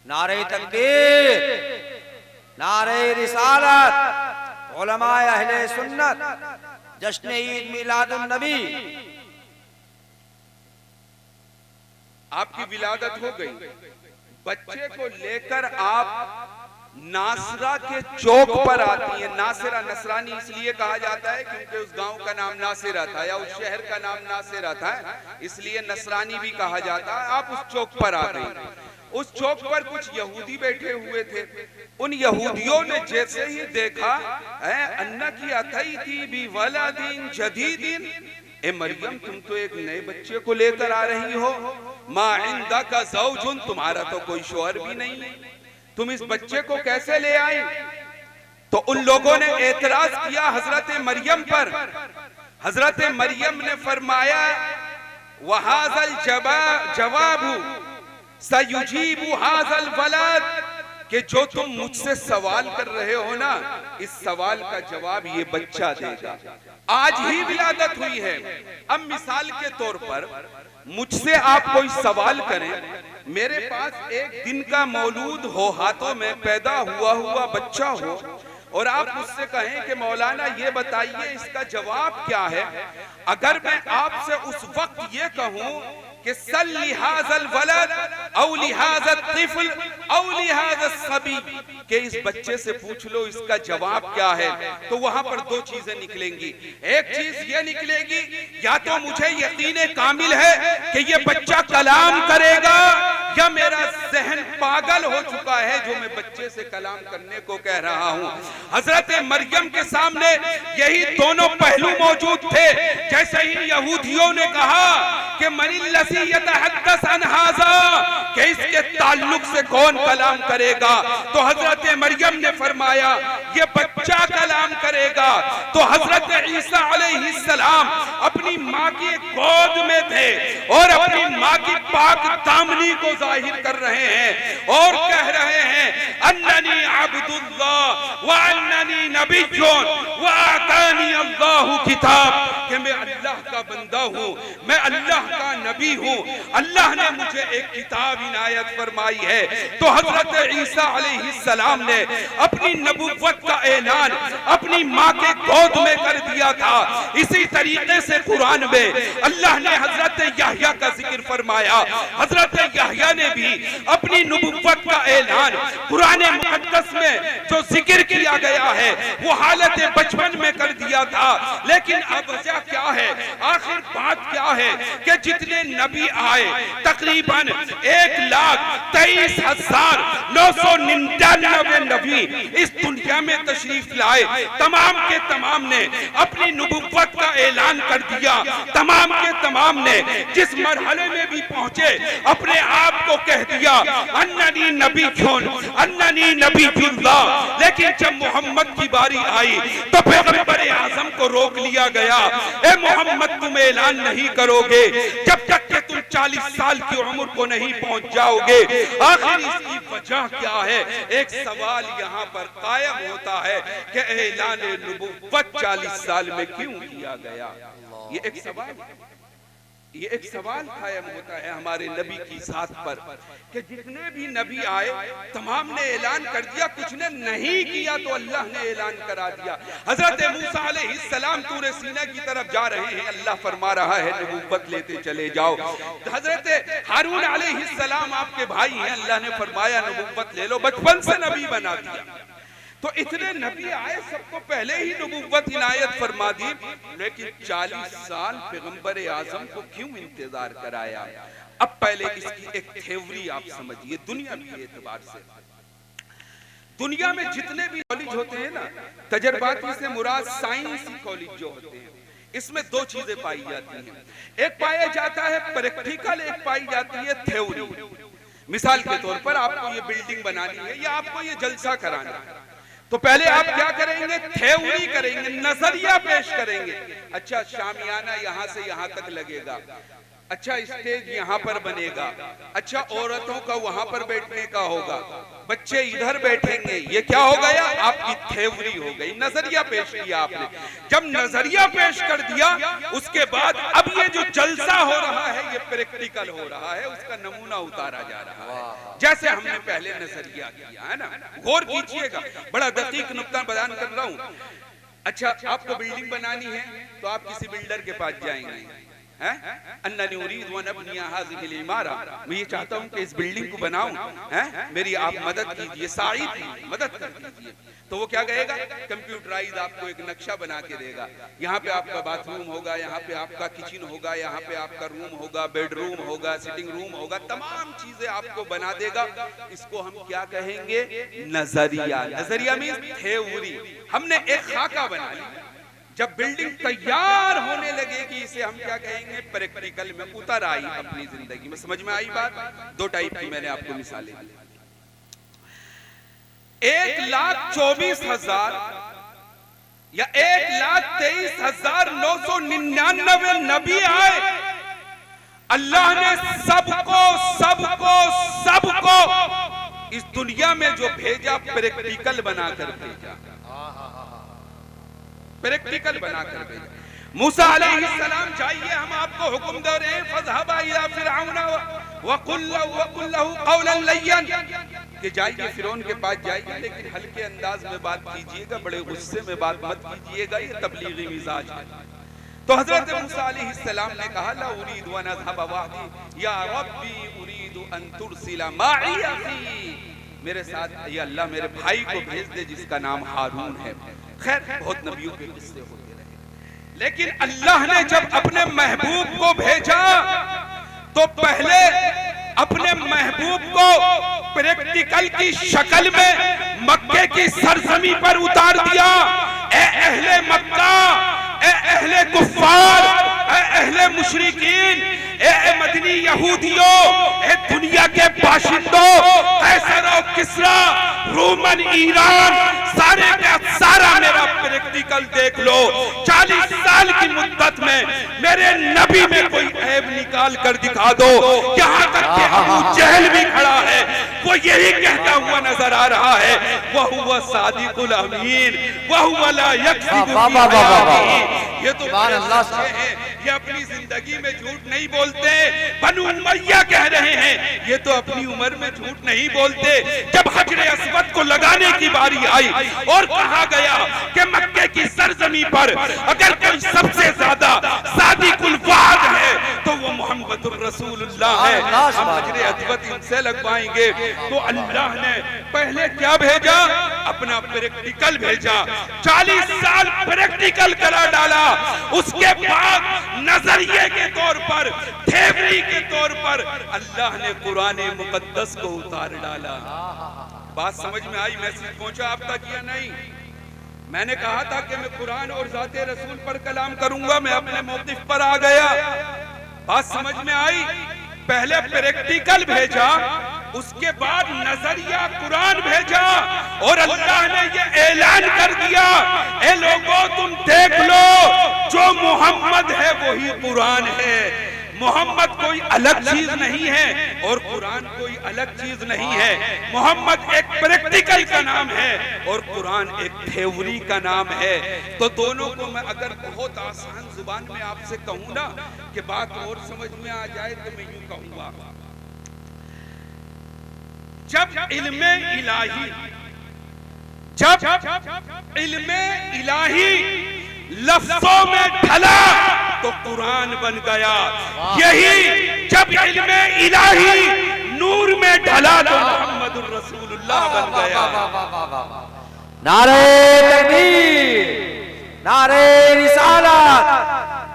नारे तकबीर, नारे रिसालत, उलमाए अहले सुन्नत, जश्न ईद मिलादुन नबी। आपकी विलादत हो गई, बच्चे को लेकर आप नासरा के चौक पर आती है। नासिरा नसरानी इसलिए कहा जाता है क्योंकि उस गांव का नाम नासिरा था या उस शहर का नाम नासिरा था, इसलिए नसरानी भी कहा जाता है। आप उस चौक पर आ गए। उस चौक पर कुछ यहूदी बैठे हुए थे। उन यहूदियों ने जैसे ही देखा, अन्ना की अथई थी भी वलादिन जदीदिन, ए मरियम तुम तो एक नए बच्चे को लेकर आ रही हो, मा इंदका ज़ौजुन, तुम्हारा तो कोई शौहर भी नहीं, तुम इस बच्चे को कैसे ले आई? तो उन लोगों ने एतराज किया हजरत मरियम पर। हजरत मरियम ने फरमाया वहाज़ल जवाबु सयुजीबु हाज़ल वलद, कि जो तुम मुझसे सवाल कर रहे हो ना, इस सवाल का जवाब ये बच्चा देगा। आज ही विलादत हुई है। अब मिसाल के तौर पर मुझसे आप कोई सवाल करें, मेरे पास एक दिन का मौलूद हो, हाथों में पैदा हुआ बच्चा हो, और आप मुझसे कहें कि मौलाना ये बताइए इसका जवाब क्या है। अगर मैं आपसे उस वक्त ये कहूं कि सल लिहाज़ल वलद औ लिहाज़त तिफ़्ल औ लिहाज़त सबी, कि इस बच्चे से पूछ लो इसका जवाब क्या है, तो वहां पर दो चीजें निकलेंगी। एक चीज ये निकलेगी, या तो मुझे यकीन कामिल है कि ये बच्चा कलाम करेगा, या मेरा जहन पागल हो चुका है जो मैं बच्चे से कलाम करने को कह रहा हूं। हजरत मरियम के सामने यही दोनों पहलू मौजूद थे। जैसे ही यहूदियों ने कहा कि मनिल्लसी यतहद्दस अन हाज़ा, कि इसके ताल्लुक से कौन कलाम करेगा, तो हजरत मरियम ने फरमाया ये बच्चा कलाम करेगा। तो हजरत ईसा अलैहिस्सलाम अपनी माँ की गोद में थे और अपनी माँ की पाक दामनी को जाहिर कर रहे हैं और कह रहे हैं अन्ननी अब्दुल्लाह व अन्ननी नबिय्युन व आतानी अल्लाहु किताब, कि मैं अल्लाह का बंदा हूँ, मैं अल्लाह का नबी हूँ, अल्लाह ने मुझे एक किताब इनायत फरमाई है। तो हजरत ईसा अलैहिस्सलाम ने अपनी नबुव्वत का ऐलान अपनी माँ के गोद में कर दिया था। इसी तरीके से कुरान में अल्लाह ने हजरत याह्या का जिक्र फरमाया। हजरत याह्या ने भी अपनी नबुव्वत का ऐलान कुरान मुकद्दस में जो जिक्र किया गया है वो हालत बचपन में कर दिया था। लेकिन अब वजह क्या है, आखिर बात क्या है कि जितने नबी आए तकरीबन 1,23,999 नबी इस दुनिया में तशरीफ लाए, तमाम के तमाम ने अपनी नबुव्वत का ऐलान कर दिया। तमाम के तमाम ने जिस मरहले में भी पहुंचे अपने आप को कह दिया अन्ननी नबी क्यों, अन्ननी नबी जुल्ला। लेकिन जब मोहम्मद की बारी आई तो पैगंबर आजम को रोक लिया गया, ए मोहम्मद तुम ऐलान नहीं करोगे जब तक कि तुम 40 साल की उम्र को नहीं पहुंच जाओगे। आखिर इसकी वजह क्या है? एक सवाल यहाँ पर कायम होता है कि ऐलान नबुव्वत 40 साल में क्यों किया गया? ये एक सवाल, ये एक सवाल कायम होता है हमारे नबी की साथ पर कि जितने भी नबी आए तमाम ने ऐलान कर दिया, कुछ ने नहीं किया तो अल्लाह ने ऐलान करा दिया। हजरत मूसा अलैहिस्सलाम तूर सीना की तरफ जा रहे हैं, अल्लाह फरमा रहा है नबुव्वत लेते चले जाओ। हजरत हारून अलैहिस्सलाम आपके भाई हैं, अल्लाह ने फरमाया नबुव्वत ले लो, बचपन से नबी बना दिया। तो इतने नबी आए, सबको पहले ही नबुव्वत इनायत फरमा दी, लेकिन 40 साल पैगंबर आजम को क्यों इंतजार कराया? अब पहले इसकी एक थ्योरी आप समझिए दुनियावी एतबार से। दुनिया में जितने भी कॉलेज होते हैं ना, तजर्बाती से मुराद साइंसी कॉलेज जो होते हैं, इसमें दो चीजें पाई जाती हैं। एक पाया जाता है प्रैक्टिकल, एक पाई जाती है थ्योरी। मिसाल के तौर पर आपको ये बिल्डिंग बनानी है या आपको ये जलसा कराना है, तो पहले आप क्या करेंगे? थ्योरी करेंगे, नजरिया पेश करेंगे। अच्छा, शामियाना यहाँ से यहाँ तक लगेगा, अच्छा स्टेज यहाँ पर बनेगा, अच्छा औरतों का वहां पर बैठने का होगा, बच्चे इधर बैठेंगे। ये क्या हो गया? आपकी थ्योरी हो गई, नजरिया पेश किया आपने। जब नजरिया पेश कर दिया उसके बाद अब ये जो जलसा हो रहा है ये प्रैक्टिकल हो रहा है, उसका नमूना उतारा जा रहा है। जैसे हमने पहले नजरिया किया है ना, गौर कीजिएगा, बड़ा दकीक नुक्ता बयान कर रहा हूं। अच्छा, आपको बिल्डिंग बनानी है तो आप किसी बिल्डर के पास जाएंगे, मैं ये चाहता हूँ कि इस बिल्डिंग को बनाऊं, मेरी आप मदद कीजिए, साइड मदद कर दीजिए। तो वो क्या कहेगा? कंप्यूटराइज आपको एक नक्शा बना के देगा। यहाँ पे आपका बाथरूम होगा, यहाँ पे आपका किचन होगा, यहाँ पे आपका रूम होगा, बेडरूम होगा, सिटिंग रूम होगा, तमाम चीजें आपको बना देगा। इसको हम क्या कहेंगे? नजरिया। नजरिया मींस थ्योरी। हमने एक खाका बना लिया, जब बिल्डिंग तैयार होने लगेगी इसे हम क्या कहेंगे? प्रैक्टिकल में उतर आई अपनी जिंदगी में। समझ में आई बात? दो टाइप की मैंने आपको मिसालें दी। 1,24,000 या 1,23,999 नबी आए, अल्लाह ने सबको सबको सबको इस दुनिया में जो भेजा प्रैक्टिकल बनाकर भेजा, प्रैक्टिकल बनाकर भेजा। मूसा अलैहिस्सलाम जाइए, हम आपको हुक्म दे रहे हैं, फज़हबा इला फिरऔन वकुल लहू कौलन लय्यन, कि जाइए फिरौन के पास जाइए, लेकिन हल्के अंदाज में बात कीजिएगा, बड़े गुस्से में बात मत कीजिएगा, ये तबलीगी मिजाज है। तो हजरत मूसा अलैहिस्सलाम ने कहा ला उरीदु अन अज़हबा वहदी या रब्बी उरीदु अन तुरसिला माई अखी, मेरे साथ ये अल्लाह मेरे भाई को भेज दे जिसका नाम हारून है। खैर, बहुत नबियों के किस्से होते रहे, लेकिन अल्लाह ने जब अपने महबूब को भेजा तो पहले अपने महबूब को प्रैक्टिकल की शक्ल में मक्के की सरजमी पर उतार दिया। ए अहले मक्का, ए अहले कुफ्फार, ए अहले मुशरिकीन, ए मदनी यहूदियों, ए दुनिया के बाशिंदों, कैसर और किस्रा, रोमन, ईरान, सारे का सारा मेरा प्रैक्टिकल देख लो। 40 साल की मुद्दत में मेरे नबी में कोई ऐब निकाल कर दिखा दो। यहाँ तक कि अबू जहल भी खड़ा है, वो यही कहता हुआ नजर आ रहा है, वह हुआ सादिकुल अमीन, वह हुआ ला यक्ज़िबु। ये तो बड़े सच्चे हैं, ये अपनी जिंदगी में झूठ नहीं बोलते। बनु उमय्या कह रहे हैं ये तो अपनी उम्र में झूठ नहीं बोलते। जब हजरे अस्वद को लगाने की बारी आई और कहा गया कि मक्के की सरजमी पर अगर कोई सबसे ज्यादा सादिकुल वाद है तो वो मोहम्मदुर रसूलुल्लाह है, हम हजरे अस्वद इनसे लगवाएंगे। तो अल्लाह ने पहले क्या भेजा? अपना प्रैक्टिकल भेजा। 40 साल प्रैक्टिकल करा डाला। उसके बाद नजरिए के तौर पर, थेवरी के तौर पर अल्लाह ने कुरान मुकद्दस को उतार डाला। बात समझ में आई? मैसेज पहुंचा आप तक या नहीं? मैंने कहा था कि मैं कुरान और ज़ाते रसूल पर कलाम करूंगा, मैं अपने मौक़िफ़ पर आ गया। बात समझ में आई? पहले प्रैक्टिकल भेजा, उसके बाद नजरिया कुरान भेजा और अल्लाह ने ये ऐलान कर दिया, ए लोगों तुम देख लो जो मोहम्मद है वही कुरान है। मोहम्मद कोई अलग चीज नहीं है और कुरान कोई अलग चीज नहीं है। मोहम्मद एक प्रैक्टिकल का नाम है और कुरान एक थ्योरी का नाम है। तो दोनों को मैं अगर बहुत आसान जुबान में आपसे कहूँ ना कि बात और समझ में आ जाए तो मैं यूं कहूँगा, जब इल्मे इलाही लफ्जों में ढला तो कुरान बन गया। यही जब इल्मे इलाही नूर में ढला तो मोहम्मदुर रसूलुल्लाह बन गया। नारे तकबीर, नारे रिसालत,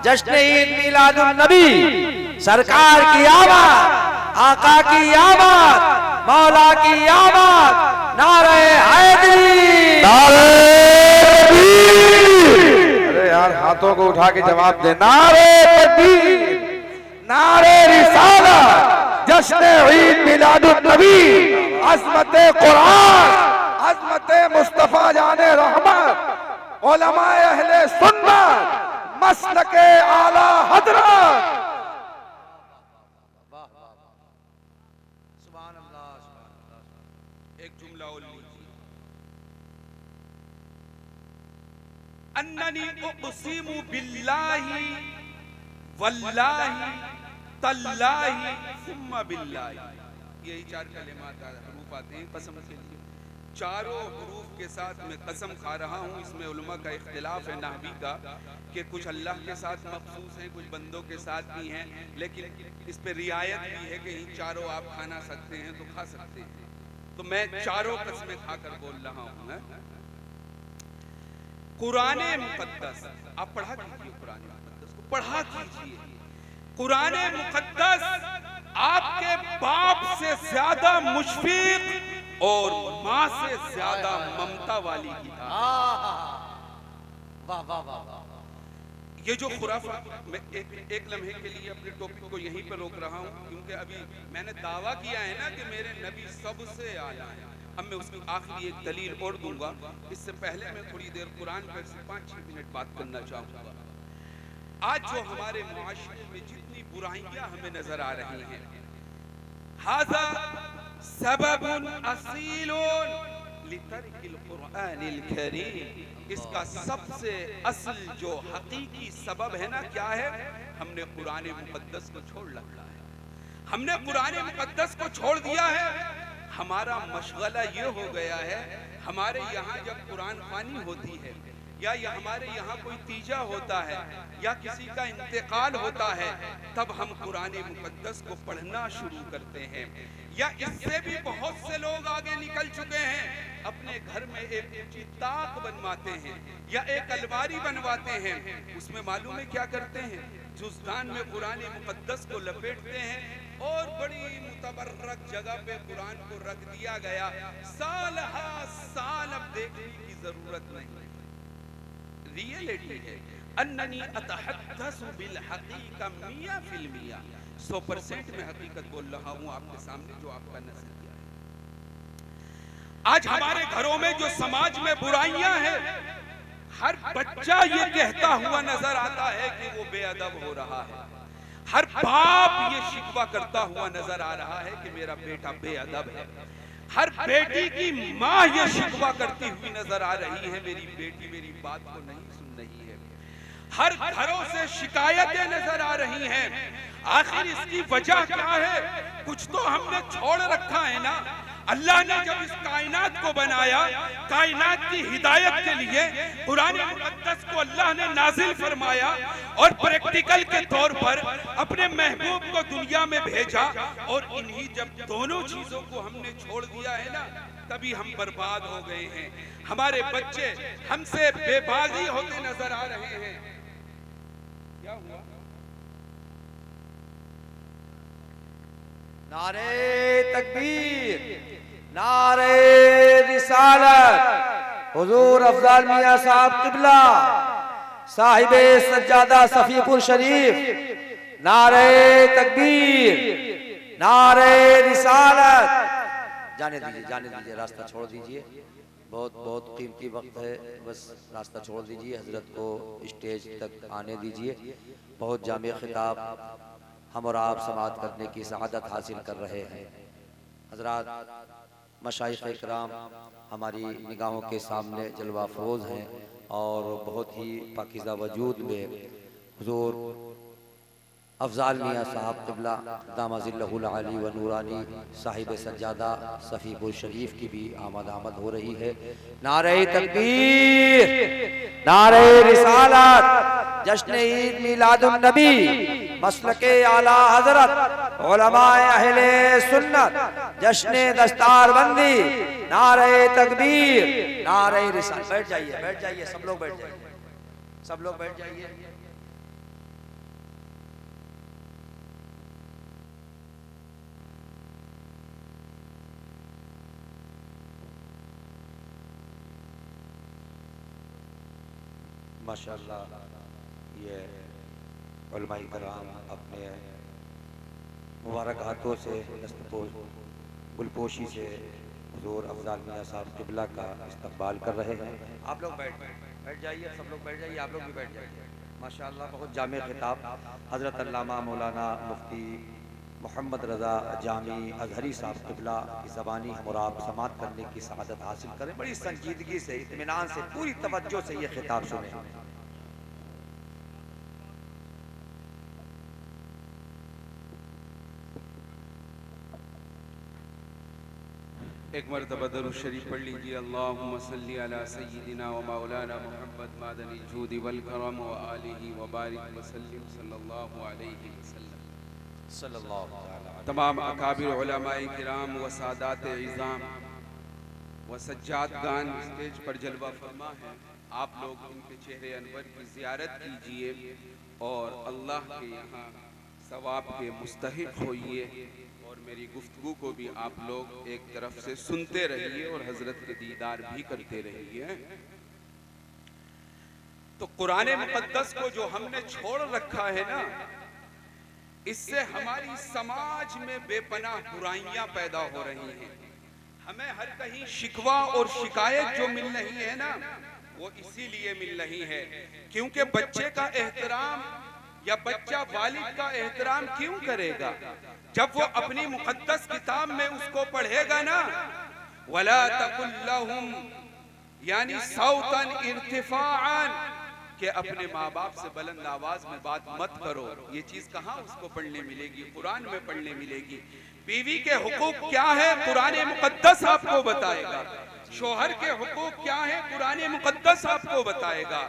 जश्न ईद मिलादुन नबी, सरकार की आमद, आका की आमद, मौला की आमद, नारे हैदरी, नारे तकबीर। अरे यार हाथों को उठा के जवाब दे। नारे तकबीर, नारे रिसालत, जश्न ईद मिलादुन नबी, अज़मत कुरान, अज़मत मुस्तफा जाने रहमत, उलमाए अहले सुन्नत, मसलके आला हजरत। एक जुमला और लीजिए, अन्ननी उक़सिमु बिल्लाहि वल्लाहि तल्लाहि सुम्मा बिल्लाहि। यही 4 कलिमात हरूफ आते हैं कसम के लिए। चारों हरूफ के साथ मैं कसम खा रहा हूँ। इसमें उलमा का इख्तिलाफ है नहवी का कि कुछ अल्लाह के साथ मखसूस हैं, कुछ बंदों के साथ भी हैं, लेकिन इस पे रियायत भी है कि इन चारों आप खाना सकते हैं तो खा सकते हैं। तो मैं चारों कसमें खाकर बोल रहा हूँ। कुरान मुकद्दस, आप पढ़ा कीजिए, कुरान मुकद्दस को पढ़ा कीजिए। कुरान मुकद्दस आपके बाप से ज्यादा मुशफिक और माँ से ज्यादा ममता वाली किताब। वाह वाह वाह। ये जो खुराफा, मैं एक लम्हे के लिए अपने टॉपिक को यहीं पर रोक रहा हूँ क्योंकि अभी मैंने दावा किया है ना कि मेरे नबी सबसे आला है। अब मैं उसकी आखिरी एक दलील और दूंगा। इससे पहले मैं थोड़ी देर कुरान पर से 5-6 मिनट बात करना चाहूँगा। आज जो हमारे मुआशरे में जितनी बुराइयां हमें नजर आ रही हैं, हाज़ा सबबुन असीलुन लितर्किल कुरानिल करीम। इसका सबसे असल जो हकीकी सबब है ना, क्या है? हमने कुरान मुकद्दस को छोड़ रखा है। हमने कुरान मुकद्दस को छोड़ दिया है। हमारा मशगला ये हो गया है, हमारे यहाँ जब कुरान ख़वानी होती है या हमारे यहाँ कोई तीजा होता है या किसी का इंतकाल होता है, तब हम कुरान मुकद्दस को पढ़ना शुरू करते हैं। या इससे भी बहुत से लोग आगे निकल चुके हैं, अपने घर में एक ऊंची ताक बनवाते हैं या एक अलमारी बनवाते हैं। उसमें मालूम है क्या करते हैं? जुज़दान में कुरान मुकद्दस को लपेटते हैं और बड़ी मुतबर्रक जगह पे कुरान को रख दिया गया। साल हा साल अब देखने की जरूरत नहीं। रियलिटी है अन्ननी अतहद्दसु बिल हकीका मिया फिल मिया। 100% में हकीकत बोल रहा हूँ आपके सामने, जो आपका नजरिया है। आज हमारे घरों में जो समाज में बुराइयां हैं, हर बच्चा ये कहता हुआ नजर आता है कि वो बेअदब हो रहा है। हर बाप ये शिकवा करता हुआ नजर आ रहा है कि मेरा बेटा बेअदब है। हर बेटी की माँ ये शिकवा करती हुई नजर आ रही है, मेरी बेटी मेरी बात को नहीं सुन रही है। हर घरों से शिकायतें नजर आ रही हैं। आखिर इसकी वजह क्या है? कुछ तो हमने छोड़ रखा है ना। अल्लाह ने जब इस कायनात को बनाया, कायनात की हिदायत के लिए कुरान मुक़द्दस को अल्लाह ने नाजिल फरमाया और प्रैक्टिकल के तौर पर अपने महबूब को दुनिया में भेजा। और इन्हीं जब दोनों चीजों को हमने छोड़ दिया है ना, तभी हम बर्बाद हो गए हैं। हमारे बच्चे हमसे बेबाजी होते नजर आ रहे हैं। क्या हुआ? नारे तकबीर, नारे रिसालत, हुजूर अफजल मियां साहब किबला साहिबे सज्जादा सफीपुर शरीफ, नारे तकबीर, नारे रिसालत। जाने दीजिए, रास्ता छोड़ दीजिए। बहुत बहुत कीमती वक्त है, बस रास्ता छोड़ दीजिए। हजरत को स्टेज तक आने दीजिए। बहुत जामे खिताब हम और आप समाअत करने की सआदत हासिल कर रहे हैं। हजरात मशाइख इकराम हमारी निगाहों के सामने जलवा अफरोज हैं और बहुत ही पाकीज़ा वजूद में हुजूर अफजाल मियां साहब क़िबला दामाज़िल्लहुल आली व नूरानी साहिब सज्जादा सफ़ीपुर शरीफ की भी आमद हो रही है। नारे तकबीर, नारे रिसालत, जश्न ईद मिलादुन नबी, मसलके आला हजरत उलमाए अहले सुन्नत, जश्न दस्तारबंदी, नारे तकबीर, नारे रिसालत। बैठ जाइए, सब लोग बैठ जाइए। माशाअल्लाह, ये उलमाए किराम अपने मुबारक हाथों से गुलपोशी से हुजूर अफजाल मियां साहब क़िबला का इस्तकबाल कर रहे हैं। आप लोग बैठ जाइए, सब लोग बैठ जाइए, आप लोग भी बैठ जाइए। माशाअल्लाह, बहुत जामे खिताब हज़रत अल्लामा मौलाना मुफ्ती मोहम्मद रज़ा जामी अज़हरी साहब क़िबला की ज़बानी हम और आप समाअत करने की सआदत हासिल करें। बड़ी संजीदगी से, इत्मीनान से, पूरी तवज्जो से ये खिताब सुने। एक मरतबा दरूद शरीफ पढ़ लीजिए। अल्लाहुम्मा सल्ली अला सय्यिदिना व मौलाना मुहम्मद मादनिल जूदि वल करम व आलिहि व बारिक व सल्लिम सल्लल्लाहु अलैहि वसल्लम। तमाम अकाबिर उलमाए किराम व सादात इज़ाम व सज्जादगान स्टेज पर जलवा फरमा है। आप लोग उनके चेहरे अनवर की ज़ियारत कीजिए और अल्लाह के यहाँ सवाब के मुस्तहिक़ होइए। और मेरी गुफ्तगू को भी आप लोग एक तरफ से सुनते रहिए और हजरत के दीदार भी करते रहिए। तो कुरान मुक़द्दस को जो हमने छोड़ रखा है ना, इससे हमारी समाज में बेपनाह बुराइयां पैदा हो रही हैं। हमें हर कहीं शिकवा और शिकायत जो मिल रही है ना, वो इसीलिए मिल रही है क्योंकि बच्चे का एहतराम या बच्चा वालिद का एहतराम क्यों करेगा जब वो अपनी मुक़द्दस किताब में उसको पढ़ेगा ना, वला तकुल लहुम यानी सौतन इर्तिफाअन, कि अपने माँ बाप से बुलंद आवाज में बात मत करो। ये चीज कहाँ उसको पढ़ने मिलेगी? कुरान में पढ़ने मिलेगी। बीवी के हुकूक क्या है? कुरान मुक़द्दस आपको बताएगा। शोहर के हुकूक क्या है? कुरान मुक़द्दस आपको बताएगा।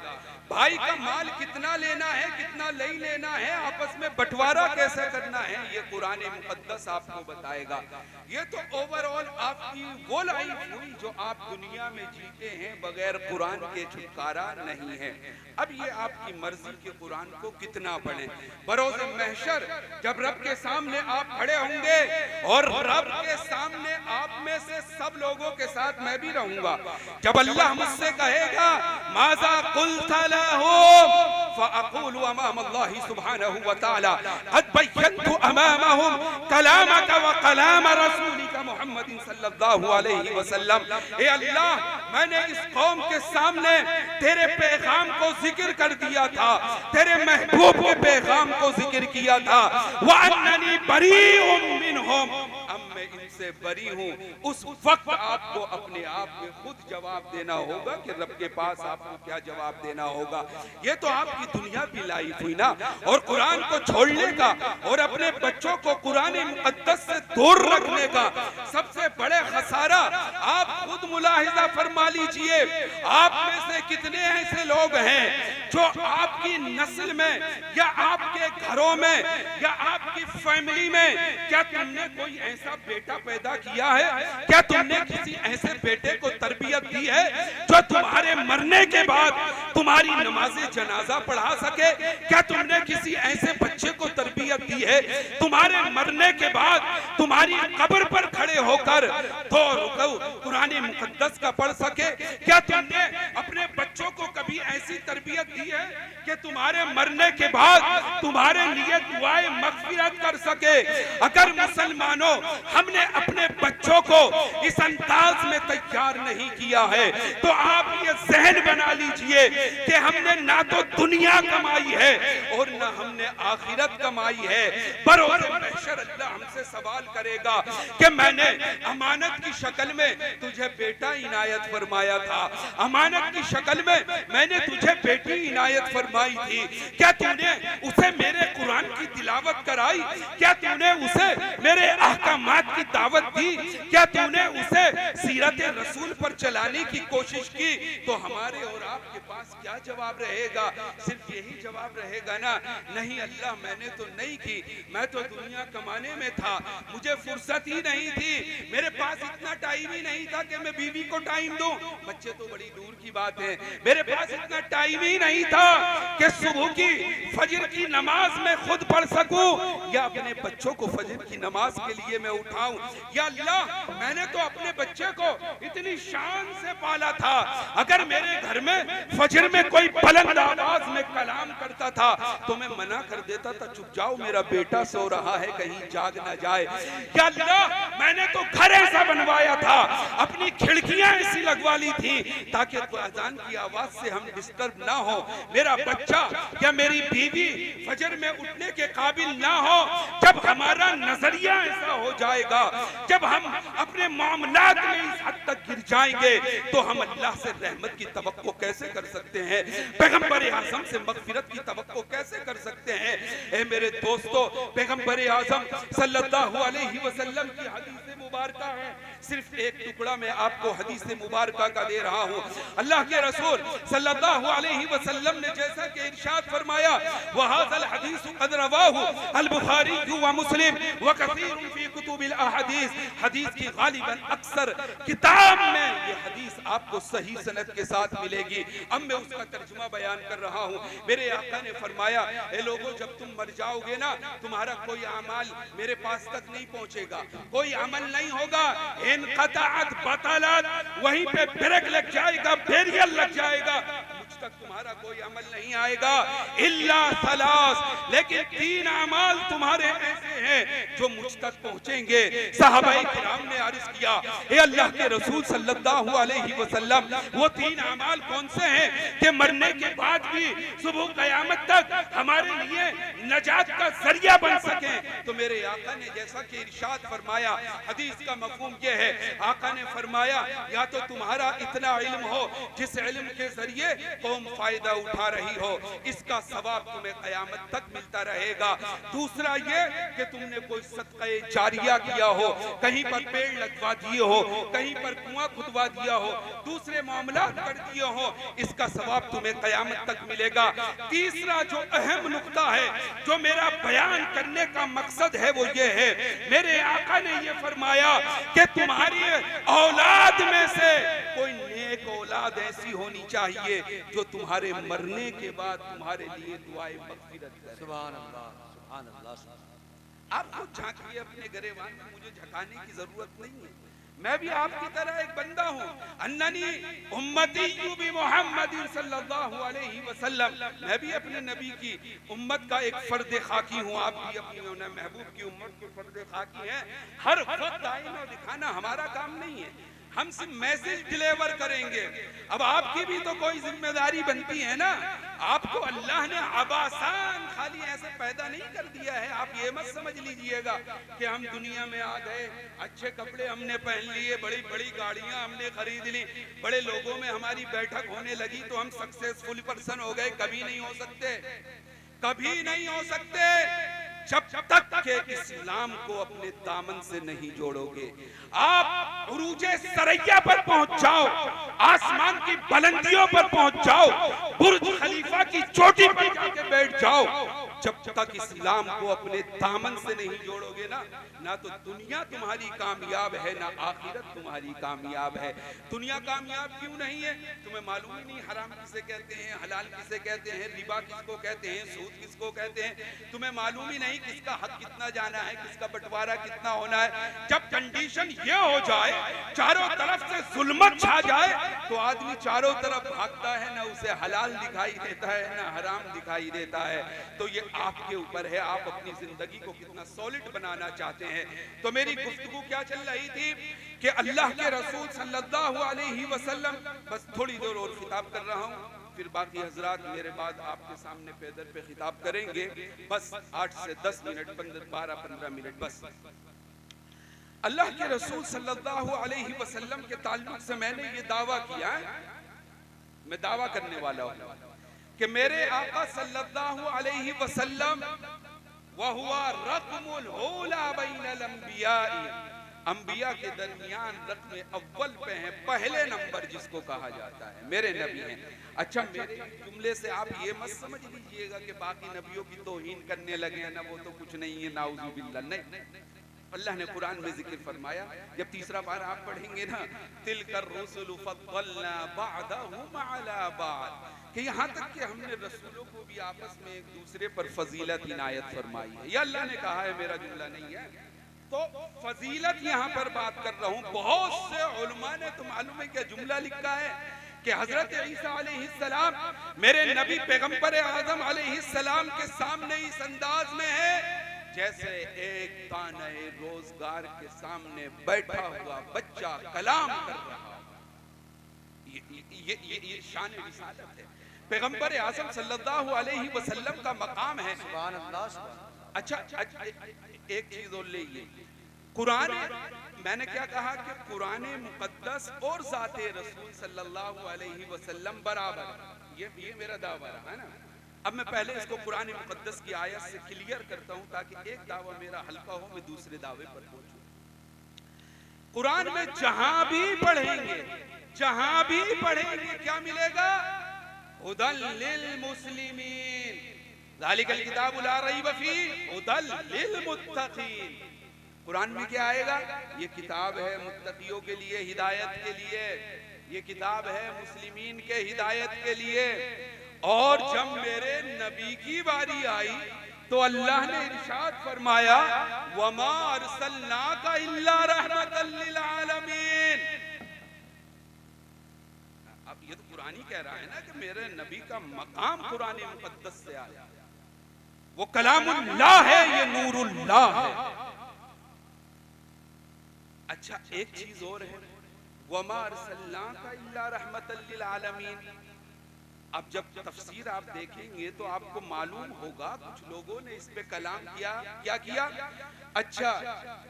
भाई का माल कितना लेना है, कितना नहीं लेना है, आपस में बंटवारा कैसे करना है, ये कुरान मुक़द्दस आपको बताएगा। ये तो ओवरऑल आपकी वो लाइफ हुई जो आप दुनिया में जीते हैं, बगैर कुरान के छुटकारा नहीं है। अब ये आपकी मर्जी के कुरान को कितना पढ़ें। बरोज़ महशर जब रब के सामने आप खड़े होंगे और रब के सामने आप में से सब लोगों के साथ मैं भी रहूंगा, जब अल्लाह मुझसे कहेगा माज़ा क़ुल्ता लहुम फ़अक़ूलु अमाम अल्लाह सुब्हानहु व तआला क़द बय्यन्तु अमामहुम कलामक व कलाम रसूलिका मुहम्मदिन सल्लल्लाहु अलैहि वसल्लम। ए अल्लाह, मैंने इस कौम के सामने तेरे पैगाम को जिक्र कर दिया था, तेरे महबूब के पैगाम को जिक्र किया था। व अन्ननी बरीउम मिनहुम, अब मैं मुझसे बरी हूँ, उस वक्त आपको अपने आप में खुद जवाब देना होगा कि रब के पास आपको क्या जवाब देना होगा। ये तो आपकी दुनिया की लाइफ हुई ना। और कुरान को छोड़ने का और अपने बच्चों को कुरान मुक़द्दस से दूर रखने का सबसे बड़े खसारा आप खुद मुलाहिजा फरमा लीजिए। आप में से कितने ऐसे लोग हैं जो आपकी नस्ल में या आपके घरों में या आपकी फैमिली में, क्या तुमने कोई ऐसा बेटा पैदा किया है, क्या तुमने किसी ऐसे बेटे को तरबियत दी है जो तुम्हारे मरने के बाद तुम्हारी नमाज़े जनाजा पढ़ा सके? क्या तुमने किसी ऐसे बच्चे को तरबियत दी है तुम्हारे मरने के बाद तुम्हारी कब्र पर खड़े होकर तो रुकू कुरान मुक़द्दस का पढ़ सके? क्या तुमने अपने बच्चों को कभी ऐसी तरबियत दी है कि तुम्हारे मरने के बाद तुम्हारे लिए दुआएं मग़फ़िरत कर सके? अगर मुसलमानों हमने अपने बच्चों को इस अंदाज में तैयार नहीं किया है तो आप ये ज़हन बना लीजिए कि हमने ना तो दुनिया कमाई है और ना हमने आखिरत कमाई है। बरोज़ महशर अल्लाह हमसे सवाल करेगा कि मैंने अमानत की शक्ल में तुझे बेटा इनायत फरमाया था, अमानत की शक्ल में मैंने तुझे बेटी इनायत फरमाई थी, क्या तूने उसे मेरे कुरान की तिलावत कराई? क्या तूने उसे मेरे अहकामात की दावत दी? क्या तूने उसे सीरत रसूल पर चलाने की कोशिश की? तो हमारे और आपके पास क्या जवाब रहेगा? सिर्फ यही जवाब रहेगा ना, नहीं अल्लाह मैंने तो नहीं की, मैं तो दुनिया कमाने में था, मुझे फुर्सत ही नहीं थी, मेरे पास इतना टाइम ही नहीं था कि मैं बीवी को टाइम दूं। बच्चे तो बड़ी दूर की बात है, मेरे पास इतना टाइम ही नहीं था कि सुबह की फजर की नमाज में खुद पढ़ सकूं या अपने बच्चों को फजर की नमाज के लिए मैं उठाऊं। या अल्लाह मैंने तो अपने बच्चे को इतनी शान से पाला था, अगर मेरे घर में फजर में कोई बुलंद आवाज में कलाम करता था तो मैं मना कर देता था, चुप जाओ मेरा बेटा सो रहा है कहीं जाग ना जाए। या अल्लाह मैंने तो घर ऐसा बनवाया था, अपनी खिड़कियां ऐसी लगवा ली थी ताकि अजान की आवाज से हम डिस्टर्ब ना हो, मेरा बच्चा या मेरी बीवी फजर में उठने के काबिल ना हो। जब हमारा नजरिया ऐसा हो जाएगा, जब हम अपने मामलात में इस हद तक गिर जाएंगे तो हम अल्लाह से रहमत की तवक्को कैसे कर सकते हैं, पैगंबर आज़म से मग़फ़िरत की तवक्को कैसे कर सकते हैं? ए मेरे दोस्तों, पैगंबर आज़म सल्लल्लाहु अलैहि वसल्लम की हदीस मुबारक है, सिर्फ एक टुकड़ा मैं आपको हदीस मुबारक का दे रहा हूँ। अल्लाह के रसूल सल्लल्लाहु अलैहि वसल्लम ने जैसा कि इरशाद फरमाया, वहाज़ल हदीस क़द रवाहु अल बुखारी व मुस्लिम व कसीरुन फी कुतुबिल अहादीस, हदीस की गालिबन अक्सर किताब में ये हदीस आपको सही सनद के साथ मिलेगी। अब मैं उसका तर्जुमा बयान कर रहा हूँ। मेरे आका ने फरमाया, ए लोगों जब तुम मर जाओगे ना, तुम्हारा कोई अमाल मेरे पास तक नहीं पहुँचेगा, कोई अमल नहीं होगा, इनक़ताअत बतलत, वहीं पे ब्रेक लग जाएगा, बैरियर लग जाएगा, मुझ तक तुम्हारा कोई अमल नहीं आएगा इल्ला सलास, लेकिन 3 अमाल तुम्हारे ऐसे हैं जो मुझ तक पहुंचेंगे। सहाबाए किराम ने अर्ज किया, ए अल्लाह के रसूल सल्लल्लाहु अलैहि वसल्लम, वो 3 अमाल कौन से हैं कि मरने के बाद भी सुबह क़यामत तक हमारे लिए नजात का जरिया बन सके? तो मेरे आका ने जैसा कि इरशाद फरमाया, हदीस का मफहूम ये है, आका ने फरमाया या तो तुम्हारा इतना इल्म हो जिस इल्म के जरिए कौम फायदा उठा रही हो, इसका सवाब तुम्हें क़यामत तक मिलता रहेगा। दूसरा ये कि तुमने कोई सदक़े जारिया किया हो, कहीं पर पेड़ लगवा दिए हो, कहीं पर कुआं खुदवा दिया हो, दूसरे मामलात कर दिए हो, इसका सवाब तुम्हें क़यामत तक मिलेगा। तीसरा जो अहम नुक्ता है, जो मेरा बयान करने का मकसद है, वो ये है, मेरे आका ने ये फरमाया कि तुम्हारी औलाद में से कोई नेक औलाद ऐसी होनी चाहिए जो तुम्हारे मरने के बाद तुम्हारे लिए दुआएं मग़फ़िरत करे। सुभान अल्लाह, सुभान अल्लाह। आप खुद झांकिए अपने गरेबान में, मुझे झकाने की जरूरत नहीं है, मैं भी आपकी तरह एक बंदा हूँ। अन्ननी उम्मती बि मुहम्मदिन सल्लल्लाहु अलैहि वसल्लम, मैं भी अपने नबी की उम्मत का एक फर्द खाकी हूँ, आप भी अपनी महबूब की उम्मत के फर्द खाकी हैं। हर वक्त आईना दिखाना हमारा काम नहीं है, हम सिर्फ मैसेज डिलीवर करेंगे। अब आपकी भी तो कोई जिम्मेदारी बनती है ना। आपको अल्लाह ने आबासान खाली ऐसे पैदा नहीं कर दिया है। आप ये मत समझ लीजिएगा कि हम दुनिया में आ गए, अच्छे कपड़े हमने पहन लिए, बड़ी बड़ी गाड़ियां हमने खरीद ली, बड़े लोगों में हमारी बैठक होने लगी तो हम सक्सेसफुल पर्सन हो गए। कभी नहीं हो सकते, कभी नहीं हो सकते जब तक के इस्लाम को अपने दामन से नहीं जोड़ोगे। आप उरूजे सरैया पर पहुंच जाओ, आसमान की बुलंदियों पर पहुंच जाओ, बुर्ज खलीफा की चोटी पर जाके बैठ जाओ, जब तक इस्लाम को अपने दामन से नहीं जोड़ोगे ना तो दुनिया तुम्हारी कामयाब है, ना आखिरत तुम्हारी कामयाब है। दुनिया कामयाब क्यों नहीं है? तुम्हें मालूम ही नहीं हराम किसे कहते हैं, हलाल किसे कहते हैं, रिबा किसको कहते हैं, सूद किसको कहते हैं। तुम्हें मालूम ही नहीं किसका हक कितना जाना है, किसका बंटवारा कितना होना है। जब कंडीशन ये हो जाए, चारों तरफ से जुल्मत छा जाए, तो आदमी चारों तरफ भागता है, ना उसे हलाल दिखाई देता है, ना हराम दिखाई देता है। तो ये आपके ऊपर है, आप अपनी जिंदगी को कितना सॉलिड बनाना चाहते हैं। तो मेरी गुफ्तगू क्या चल रही थी कि अल्लाह के रसूल सल्लल्लाहु अलैहि वसल्लम, बस थोड़ी देर और खिताब कर रहा हूँ, फिर बाकी हजरात मेरे बाद आपके सामने पैदल पे खिताब करेंगे। बस 8 से 10 मिनट, 12-15 मिनट बस। अल्लाह के रसूल सल्लल्लाहु अलैहि वसल्लम के ताल्लुक से मैंने ये दावा किया है, मैं दावा करने वाला हूँ कि मेरे आका सल्लल्लाहु अलैहि वसल्लम वहुवा रक़मुल औला बैनल अंबियाई, अंबिया के दरमियान रक़्म अव्वल पे हैं, पहले नंबर जिसको कहा जाता है मेरे नबी हैं। अच्छा, मेरे जुमले से आप ये मत समझ लीजिएगा कि बाकी नबियों की तौहीन करने लगे हैं ना, वो तो कुछ नहीं है, नाउज़ु बिल्लाह। नहीं, अल्लाह ने कुरान में जिक्र फरमाया, जब तीसरा बार आप पढ़ेंगे ना, तिलकर रुसुलु फद्दलना बअदहुम अला बअद, कि यहाँ तक कि हमने रसूलों को भी आपस में एक दूसरे पर फजीलत इनायत फरमाई है। ये अल्लाह ने कहा है, मेरा जुमला नहीं है। तो फजीलत यहाँ पर बात कर रहा हूँ। बहुत से उलमा ने तो मालूम है क्या जुमला लिखा है कि हजरत ईसा अलैहिस्सलाम मेरे नबी पैगंबर आजम अलैहिस्सलाम के सामने इस अंदाज में है जैसे एक ताने रोजगार के सामने बैठा हुआ बच्चा कलाम कर रहा। ये शान रिसालत है, पैगंबर आज़म सल्लल्लाहु अलैहि वसल्लम का मकाम है। सुभान अल्लाह। अच्छा, एक चीज और ले, कुरान, मैंने क्या कहा कि कुरान मुकद्दस और ज़ाते रसूल सल्लल्लाहु अलैहि वसल्लम बराबर, ये मेरा दावा है ना। अब मैं पहले इसको कुरान मुकद्दस की आयत से क्लियर करता हूं ताकि एक दावा मेरा हल्का हो, मैं दूसरे दावे पर पहुंचूं। कुरान में जहां भी पढ़ेंगे, जहां भी पढ़ेंगे क्या मिलेगा? हुदल लिल मुस्लिमीन, ज़ालिकल किताबु ला रैब फीह हुदल लिल मुत्तकीन। कुरान में क्या आएगा? ये किताब है मुत्तकियों के लिए, हिदायत के लिए, ये किताब है मुस्लिमीन के हिदायत के लिए। और जब मेरे नबी की बारी आई तो अल्लाह ने इरशाद फरमाया, वमा अरसलनाका इल्ला रहमतल लिल आलमीन। अब ये तो कुरान ही कह रहा है ना कि मेरे नबी का मकाम कुरान मुकद्दस से आया, वो कलामुल्लाह है, ये नूरुल्लाह है। अच्छा, एक चीज और है, वमा अरसलनाका इल्ला रहमतल लिल आलमीन। अब जब तफसीर आप देखेंगे तो आपको मालूम होगा कुछ लोगों ने इस पे कलाम किया। क्या किया? अच्छा,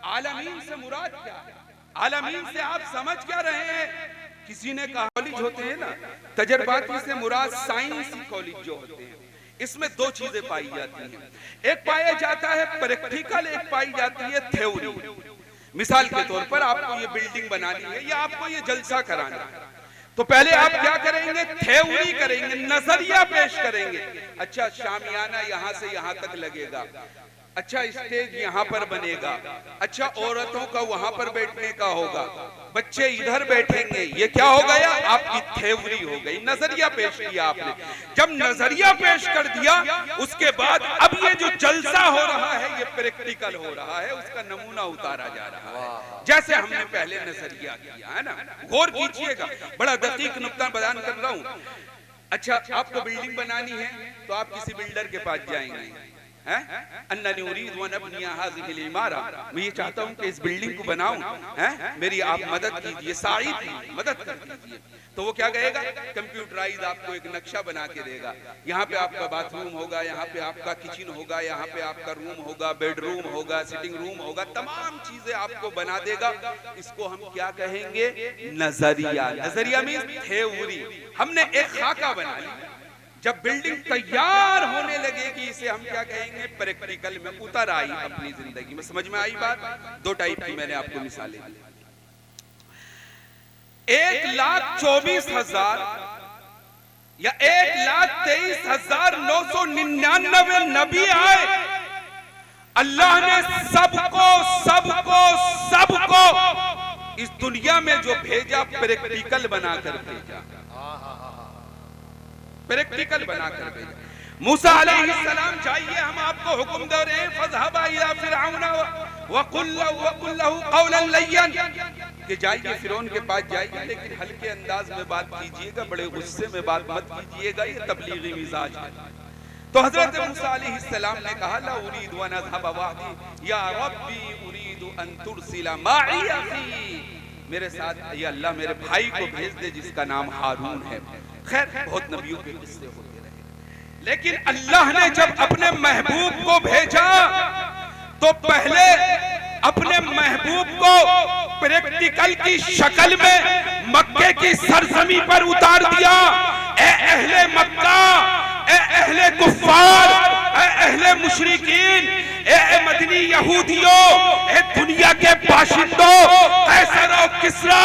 आलमीन से मुराद क्या है? आलमीन से आप समझ क्या रहे हैं? किसी ने कहा कॉलेज होते हैं ना, तजर्बाती से मुराद साइंसी कॉलेज जो होते हैं, इसमें दो चीजें पाई जाती हैं। एक पाया जाता है प्रैक्टिकल, एक पाई जाती है थ्योरी। मिसाल के तौर पर आपको ये बिल्डिंग बनानी है या आपको ये जलसा कराना है, तो पहले आप क्या करेंगे? थ्योरी करेंगे, नजरिया पेश करेंगे। अच्छा, शामियाना यहाँ से यहाँ तक लगेगा, अच्छा स्टेज यहाँ पर बनेगा, अच्छा औरतों का वहां पर बैठने का होगा, बच्चे इधर बैठेंगे। ये क्या हो गया? आपकी थ्योरी हो गई, नजरिया पेश किया आपने। जब नजरिया पेश कर दिया उसके बाद अब ये जो जलसा हो रहा है ये प्रैक्टिकल हो रहा है, उसका नमूना उतारा जा रहा है, जैसे हमने पहले नजरिया किया है ना। गौर कीजिएगा, बड़ा दकीक नुक्ता बयान कर रहा हूं। अच्छा, आपको बिल्डिंग बनानी है तो आप किसी बिल्डर के पास जाएंगे, अन्ननी उरीदु अन अब्निया हाज़िहिल इमारा, मैं ये चाहता हूँ कि इस बिल्डिंग को बनाऊं, मेरी आप मदद कीजिए, साइद मदद कर दीजिए। तो वो क्या कहेगा, कंप्यूटराइज आपको एक नक्शा बना के देगा। यहाँ पे आपका बाथरूम होगा, यहाँ पे आपका किचन होगा, यहाँ पे आपका रूम होगा, बेडरूम होगा, सिटिंग रूम होगा, तमाम चीजें आपको बना देगा। इसको हम क्या कहेंगे, नजरिया। नजरिया मीन्स थ्योरी। हमने एक खाका बना लिया, जब बिल्डिंग तैयार होने लगेगी इसे हम क्या कहेंगे, प्रैक्टिकल में उतर आई अपनी जिंदगी में। समझ में आई बात? दो टाइप की मैंने आपको मिसालें दी। 1,24,000 या 1,23,999 नबी आए, अल्लाह ने सबको इस दुनिया में जो भेजा प्रैक्टिकल बनाकर भेजा, प्रैक्टिकल बनाकर भेजा। मूसा अलैहिस्सलाम, जाइए हम आपको हुक्म दे रहे हैं, फज़हबा इला फिरऔन वकुल लहू कौलन लय्यन, कि जाइए फिरौन के पास जाइए, लेकिन हल्के अंदाज में बात कीजिएगा, बड़े गुस्से में बात मत कीजिएगा, ये तबलीगी मिजाज है। तो हजरत मूसा अलैहिस्सलाम ने कहा, ला उरीदु अन अज़हब वहदी या रब्बी उरीदु अन तुरसिला माई अखी, मेरे साथ ये अल्लाह मेरे भाई को भेज दे जिसका नाम हारून है। खैर बहुत नबियों के किस्से होते रहे, लेकिन अल्लाह ने जब अपने महबूब को भेजा तो पहले अपने महबूब को प्रैक्टिकल की शक्ल में मक्के की सरजमी पर उतार दिया। ए अहले मक्का, ए अहले कुफ्फार, ए अहले मुशरिकीन, ए मदनी यहूदियों, ए दुनिया के बाशिंदों, कैसर और किस्रा,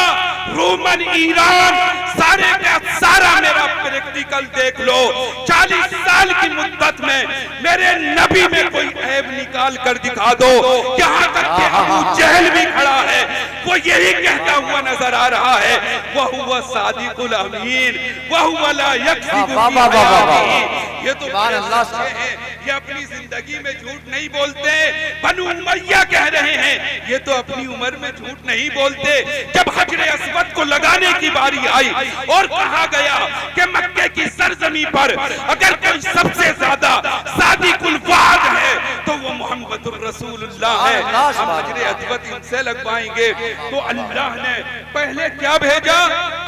रोमन, ईरान, सारे का सारा मेरा प्रैक्टिकल देख लो। 40 साल की मुद्दत में मेरे नबी में कोई ऐब निकाल कर दिखा दो। यहाँ तक कि अबू जहल भी खड़ा है, वो यही कहता हुआ नजर आ रहा है, वह हुआ सादिकुल अमीन, वह हुआ ला यक्ज़िबु बिआयातिही। ये तो अच्छे हैं, ये अपनी जिंदगी में झूठ नहीं बोलते। बनु उमय्या कह रहे हैं, ये तो अपनी उम्र में झूठ नहीं बोलते। जब हजरे अस्वद को लगाने की बारी आई और कहा गया कि मक्के की सरजमी पर अगर कोई सबसे ज्यादा सादिकुल वाद है तो वो मोहम्मदुर रसूलुल्लाह है, हम हजरे अस्वद इनसे लगवाएंगे। तो अल्लाह ने पहले क्या भेजा,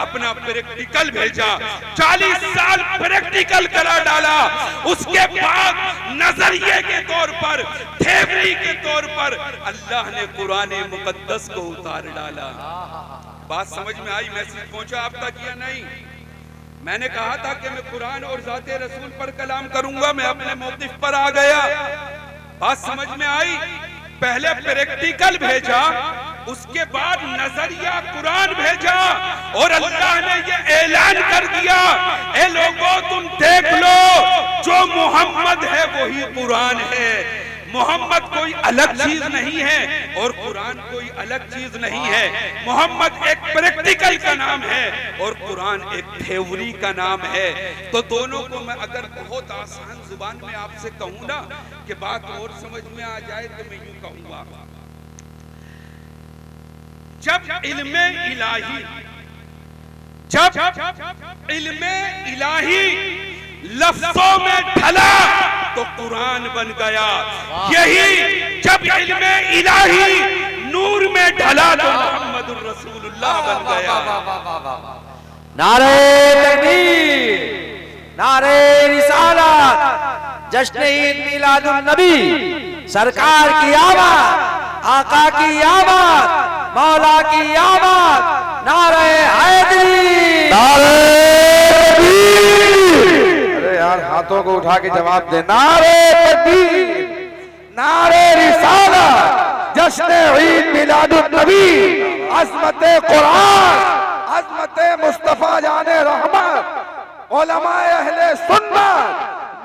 अपना प्रैक्टिकल भेजा। 40 साल प्रैक्टिकल करा डाला, उसके बाद नजरिए के तौर पर, थेवरी के तौर पर अल्लाह ने कुरान मुकद्दस को उतार डाला। बात समझ में आई? मैसेज पहुंचा आप तक या नहीं? मैंने कहा था कि मैं कुरान और ज़ाते रसूल पर कलाम करूंगा, मैं अपने मौक़िफ़ पर आ गया। बात समझ में आई? पहले प्रैक्टिकल भेजा, उसके बाद नजरिया कुरान भेजा, और अल्लाह ने ये ऐलान कर दिया, ए लोगों तुम देख लो, जो मोहम्मद है वही कुरान है। मोहम्मद कोई अलग चीज नहीं है और कुरान कोई अलग चीज नहीं है। मोहम्मद एक प्रैक्टिकल का नाम है और कुरान एक थ्योरी का नाम है। तो दोनों को मैं अगर बहुत आसान जुबान में आपसे कहूँ ना कि बात और समझ में आ जाए तो मैं यूं कहूँगा, जब इल्मे इलाही लफ्जों में ढला तो कुरान बन गया। यही जब इल्मे इलाही नूर में ढला तो मोहम्मदुर रसूलुल्लाह बन गया। नारे तकबीर, नारे रिसालत, जश्न ईद मिलादुन नबी, सरकार की आमद, आका की आमद, मौला की आमद, नारे हैदरी, नारे यार हाथों को उठा के जवाब दे। नारे तकबीर, नारे रिसालत, जश्न ईद मिलादुन नबी, अज़मते कुरान, अज़मते मुस्तफा जाने रहमत, उलमाए अहले सुन्नत,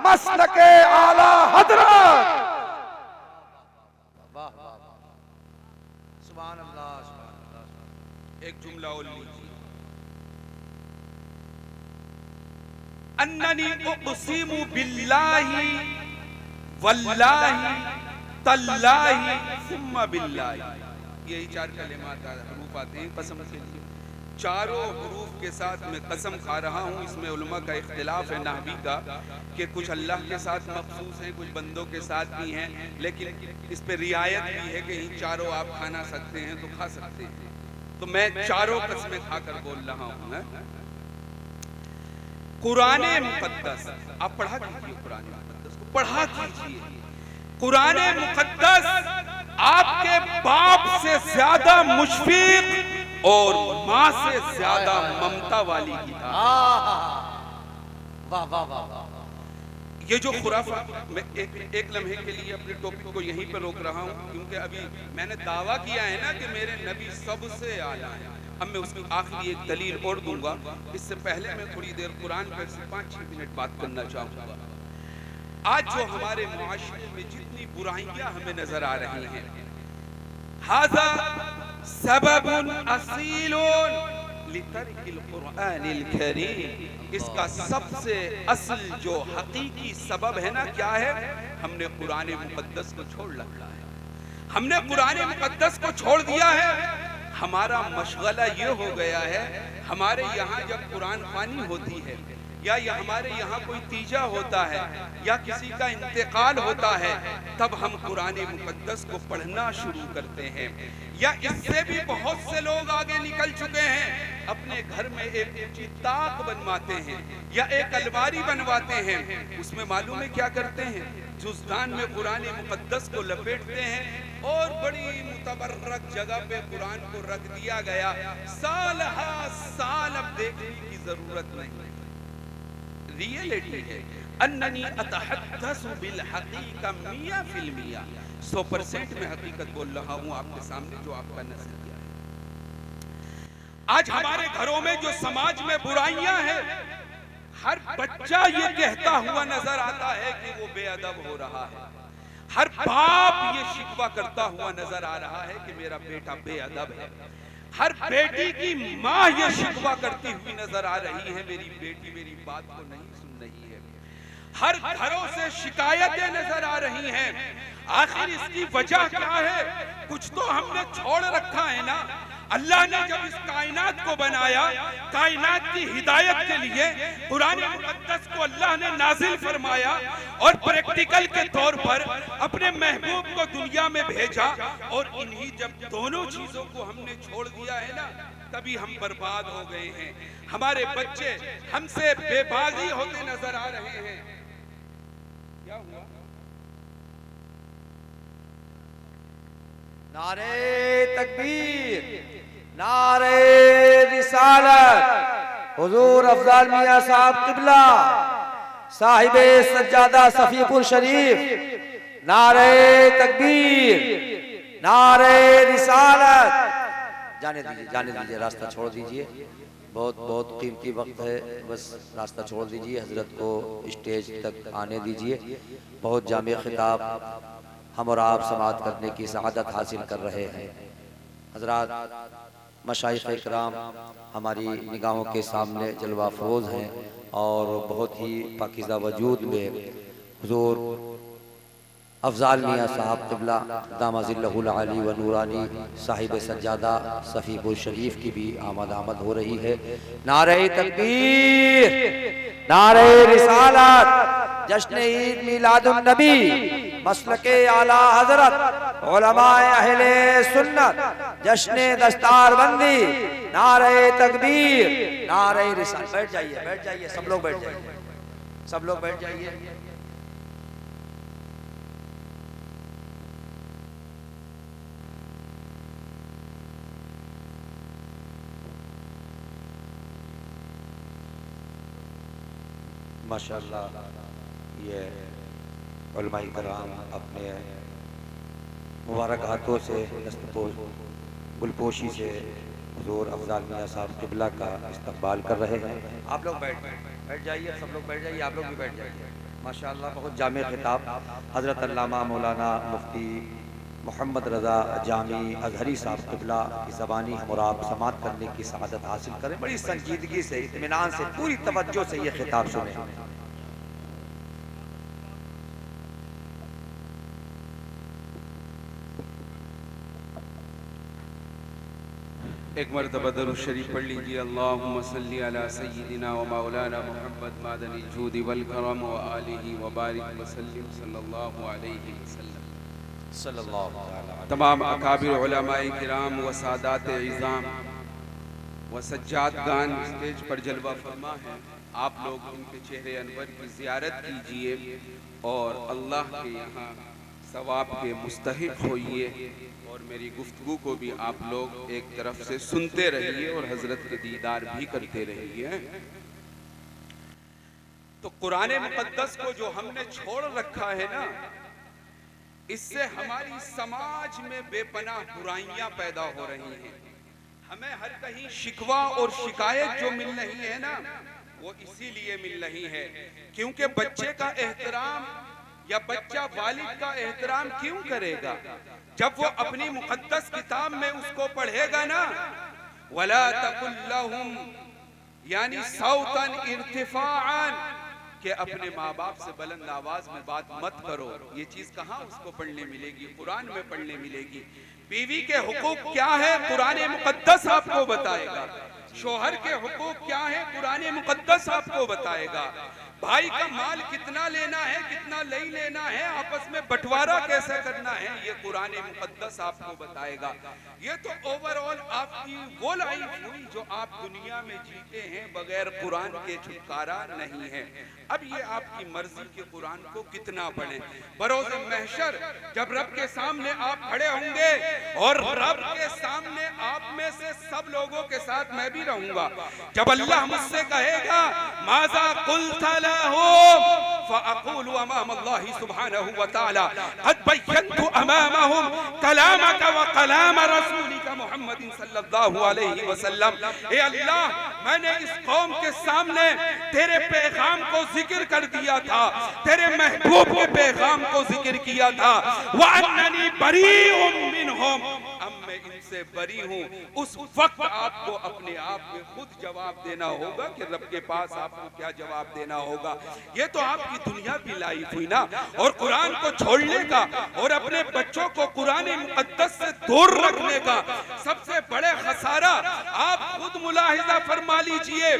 मसलके आला हजरत। सुभान अल्लाह, सुभान अल्लाह। एक जुमला और लीजिए, अन्ननी उक़सिमु बिल्लाहि वल्लाहि तल्लाहि सुम्मा बिल्लाहि, यही 4 कलिमात हरूफ आते हैं कसम के लिए। चारों हरूफ के साथ मैं कसम खा रहा हूँ, इसमें उलमा का इख्तिलाफ है नहवी का कि कुछ अल्लाह के साथ मखसूस हैं, कुछ बंदों के साथ भी हैं, लेकिन इस पे रियायत भी है कि इन चारों आप खाना सकते हैं तो खा सकते हैं। तो मैं चारों कस्में खाकर बोल रहा हूँ। कुरान मुकद्दस आप पढ़ा कीजिए, कुरान मुकद्दस को पढ़ा कीजिए। कुरान मुकद्दस आपके बाप से ज्यादा मुशफिक और माँ से ज्यादा ममता वाली किताब। वाह वाह वाह वाह। ये जो खुराफा, मैं एक लम्हे के लिए अपने टॉपिक को यहीं पर रोक रहा हूँ, क्योंकि अभी मैंने दावा किया है ना कि मेरे नबी सबसे आला है। अब मैं उसकी आखिरी एक दलील और दूंगा। इससे पहले मैं थोड़ी देर कुरान पर से 5-6 मिनट बात करना चाहूँगा। आज जो हमारे मुआशरे में जितनी बुराइयां हमें नजर आ रही हैं, हाज़ा सबबुन असीलुन लितर्किल कुरानिल करीम। इसका सबसे असल जो हकीकी सबब है ना, क्या है? हमने कुरान मुकद्दस को छोड़ रखा है। हमने कुरान मुकद्दस को छोड़ दिया है। हमारा मशगला ये हो गया है, हमारे यहाँ जब कुरान ख़वानी होती है या हमारे यहाँ कोई तीजा होता है या किसी का इंतकाल होता है, तब हम कुरान मुकद्दस को पढ़ना शुरू करते हैं। या इससे भी बहुत से लोग आगे निकल चुके हैं, अपने घर में एक ऊंची ताक बनवाते हैं या एक अलमारी बनवाते हैं। उसमें मालूम है क्या करते हैं? जुज़दान में कुरान मुकद्दस को लपेटते हैं और बड़ी मुतबर्रक जगह पे कुरान को रख दिया गया। साल हा साल अब देखने की जरूरत नहीं। रियलिटी है अन्ननी अतहद्दसु बिल हकीका मिया फिल मिया। 100% में हकीकत बोल रहा हूँ आपके सामने, जो आपका नजरिया है। आज हमारे घरों में जो समाज में बुराइयां हैं, हर बच्चा ये कहता हुआ नजर आता है कि वो बेअदब हो रहा है। हर बाप ये शिकवा करता हुआ नजर आ रहा है कि मेरा बेटा बेअदब है। हर बेटी की माँ ये शिकवा करती हुई नजर आ रही है, मेरी बेटी मेरी बात को नहीं सुन रही है। हर घरों से शिकायतें नजर आ रही हैं। आखिर इसकी वजह क्या है? कुछ तो हमने छोड़ रखा है ना। अल्लाह ने जब इस कायनात को बनाया, कायनात की हिदायत के लिए कुरान मुकद्दस को अल्लाह ने नाजिल फरमाया और प्रैक्टिकल के तौर पर अपने महबूब को दुनिया में भेजा। और इन्हीं जब दोनों चीजों को हमने छोड़ दिया है ना, तभी हम बर्बाद हो गए हैं। हमारे बच्चे हमसे बेबागी होते नजर आ रहे हैं। क्या हुआ? नारे तकबीर, नारे रिसालत, हुजूर अफजल मियां साहब किबला साहिबे सज्जादा सफीपुर शरीफ, नारे तकबीर, नारे रिसालत। जाने दीजिए, रास्ता छोड़ दीजिए। बहुत बहुत कीमती वक्त है, बस रास्ता छोड़ दीजिए। हजरत को स्टेज तक आने दीजिए। बहुत जामे खिताब हम और आप समाअत करने की सआदत हासिल कर रहे हैं। हजरात मशाइख इकराम हमारी निगाहों के सामने जलवा अफरोज हैं और बहुत ही पाकीज़ा वजूद में हुजूर अफजाल मियाँ साहब क़िबला दामाज़िल्लहुल आली व नूरानी साहिब सज्जादा सफ़ीपुर शरीफ की भी आमद हो रही है। नारे तकबीर, नारे रिसालत, जश्न ईद मिलादुन नबी, मसलके आला हजरत उलमाए अहले सुन्नत, जश्न दस्तारबंदी, नारे तकबीर, नारे रिसालत। बैठ जाइए, सब लोग बैठ जाइए। माशाअल्लाह, ये उलमाए किराम अपने मुबारक हाथों से गुलपोशी से हुजूर अफजाल मियाँ साहब क़िबला का इस्तकबाल कर रहे हैं। आप लोग बैठ जाइए, सब लोग बैठ जाइए, आप लोग भी बैठ जाइए। माशाअल्लाह, बहुत जामे खिताब हज़रत अल्लामा मौलाना मुफ्ती मोहम्मद रज़ा जामी अज़हरी साहब क़िबला की ज़बानी हम और आप समाअत करने की सआदत हासिल करें। बड़ी संजीदगी से, इत्मीनान से, पूरी तवज्जो से ये खिताब सुने। एक मरतबा दरूद शरीफ पढ़ लीजिए। अल्लाहुम्मा सल्ली अला सय्यिदिना व मौलाना मुहम्मद मादनी जूदी वल करम व आलिहि व बारिक व सल्लिम सल्लल्लाहु अलैहि वसल्लम। सल्लल्लाहु अलैहि तमाम अकाबिर उलमाए किराम व सादात इज़ाम व सज्जादगान स्टेज पर जलवा फरमा है। आप लोग उनके चेहरे अनवर की ज़ियारत कीजिए और अल्लाह के यहाँ सवाब के मुस्तहिक होइए और मेरी गुफ्तगू को भी आप लोग एक तरफ से सुनते रहिए और हजरत के दीदार भी करते रहिए। तो कुरान मुकद्दस को जो हमने छोड़ रखा है ना, इससे हमारी समाज में बेपनाह बुराइयां पैदा हो रही हैं। हमें हर कहीं शिकवा और शिकायत जो मिल रही है ना, वो इसीलिए मिल रही है क्योंकि बच्चे का एहतराम या बच्चा वालिद का एहतराम क्यों करेगा जब वो अपनी मुकद्दस किताब में उसको पढ़ेगा ना, वला तकुल लहुम यानी सौतन इर्तिफाअन, कि अपने माँ बाप से बुलंद आवाज में बात मत करो। ये चीज कहाँ उसको पढ़ने मिलेगी? कुरान में पढ़ने मिलेगी। बीवी के हुकूक क्या है? कुरान मुकद्दस आपको बताएगा। शोहर के हुकूक क्या है? कुरान मुकद्दस आपको बताएगा। भाई का माल कितना लेना है, कितना नहीं लेना है, आपस में बंटवारा कैसे करना है, ये कुरान मुकद्दस आपको बताएगा। ये तो ओवरऑल आपकी वो लाइफ हुई जो आप दुनिया में जीते हैं, बगैर कुरान के छुटकारा नहीं है। अब ये आपकी मर्जी के कुरान को कितना पढ़ें। बरोज़ महशर जब रब के सामने आप खड़े होंगे और रब के सामने आप में से सब लोगों के साथ मैं भी रहूंगा, जब अल्लाह मुझसे कहेगा माज़ा कुल्ता लहुम फ़अक़ूलु अमाम अल्लाह सुब्हानहु व तआला क़द बय्यन्तु अमामहुम कलामक व कलाम रसूलिका मुहम्मदिन सल्लल्लाहु अलैहि वसल्लम। ए अल्लाह, मैंने इस कौम के सामने तेरे पैगाम को जिक्र कर दिया था, तेरे महबूब के पैगाम को जिक्र किया था। व अन्ननी बरीउम मिनहुम, अब मैं इनसे बरी हूँ। उस वक्त आपको अपने आप में खुद जवाब देना होगा कि रब के पास आपको क्या जवाब देना होगा। ये तो आपकी दुनिया की लाइफ हुई ना। और कुरान को छोड़ने का और अपने बच्चों को कुरान मुकद्दस से दूर रखने का सबसे बड़े खसारा आप खुद मुलाहिजा फरमा लीजिए।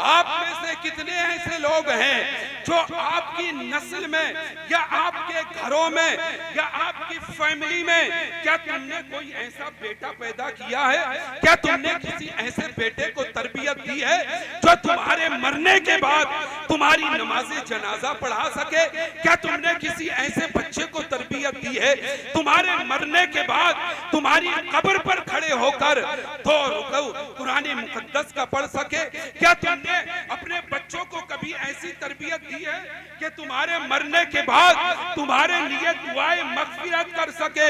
आप में से कितने ऐसे लोग हैं जो आपकी नस्ल में या आपके घरों में या आपकी फैमिली में, क्या तुमने कोई ऐसा बेटा पैदा किया है? क्या तुमने किसी ऐसे बेटे को तरबियत दी है जो तुम्हारे मरने के बाद तुम्हारी नमाज़े जनाजा पढ़ा सके? क्या तुमने किसी ऐसे बच्चे को तरबियत दी है तुम्हारे मरने के बाद तुम्हारी कब्र पर खड़े होकर तो रुकू कुरान मुकद्दस का पढ़ सके? क्या तुमने अपने बच्चों को कभी ऐसी तरबियत दी है कि तुम्हारे मरने के बाद तुम्हारे लिए दुआएं मग़फ़िरत कर सके?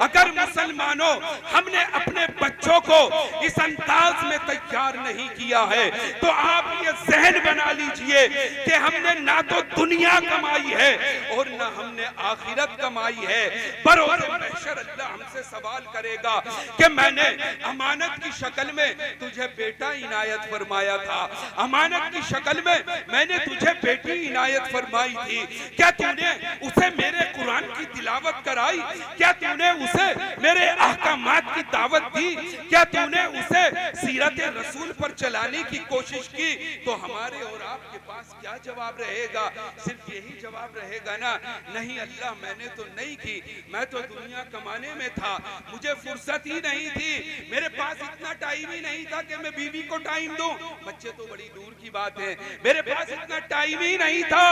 अगर मुसलमानों हमने अपने बच्चों को इस अंदाज में तैयार नहीं किया है तो आप ये ज़हन बना लीजिए कि हमने ना तो दुनिया कमाई है और ना हमने आखिरत कमाई है। बरोज़ महशर अल्लाह हमसे सवाल करेगा कि मैंने अमानत की शक्ल में तुझे बेटा इनायत फरमाया था, अमानत की शक्ल में मैंने तुझे बेटी इनायत फरमाई थी, क्या तूने उसे मेरे कुरान की तिलावत कराई? क्या तूने उसे मेरे अहकामात की दावत दी? क्या तूने उसे सीरत रसूल पर चलाने की कोशिश की? तो हमारे और आपके पास क्या जवाब रहेगा? सिर्फ यही जवाब रहेगा ना, नहीं अल्लाह मैंने तो नहीं की, मैं तो दुनिया कमाने में था, मुझे फुर्सत ही नहीं थी, मेरे पास इतना टाइम ही नहीं था कि मैं बीवी को टाइम दूं। बच्चे तो बड़ी दूर की बात है, मेरे पास इतना टाइम ही नहीं था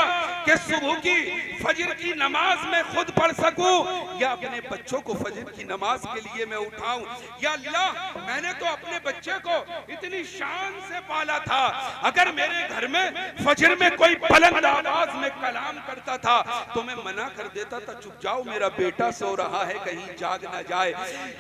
कि सुबह की फजर की नमाज में खुद पढ़ सकूं या अपने बच्चों को फजर की नमाज के लिए मैं उठाऊं। या अल्लाह, मैंने तो अपने बच्चे को इतनी शान से पाला था, अगर मेरे घर में फजर में कोई बुलंद आवाज में कलाम करता था तो मैं मना कर देता था, चुप जाओ मेरा बेटा सो रहा है, कहीं जाग ना जाए।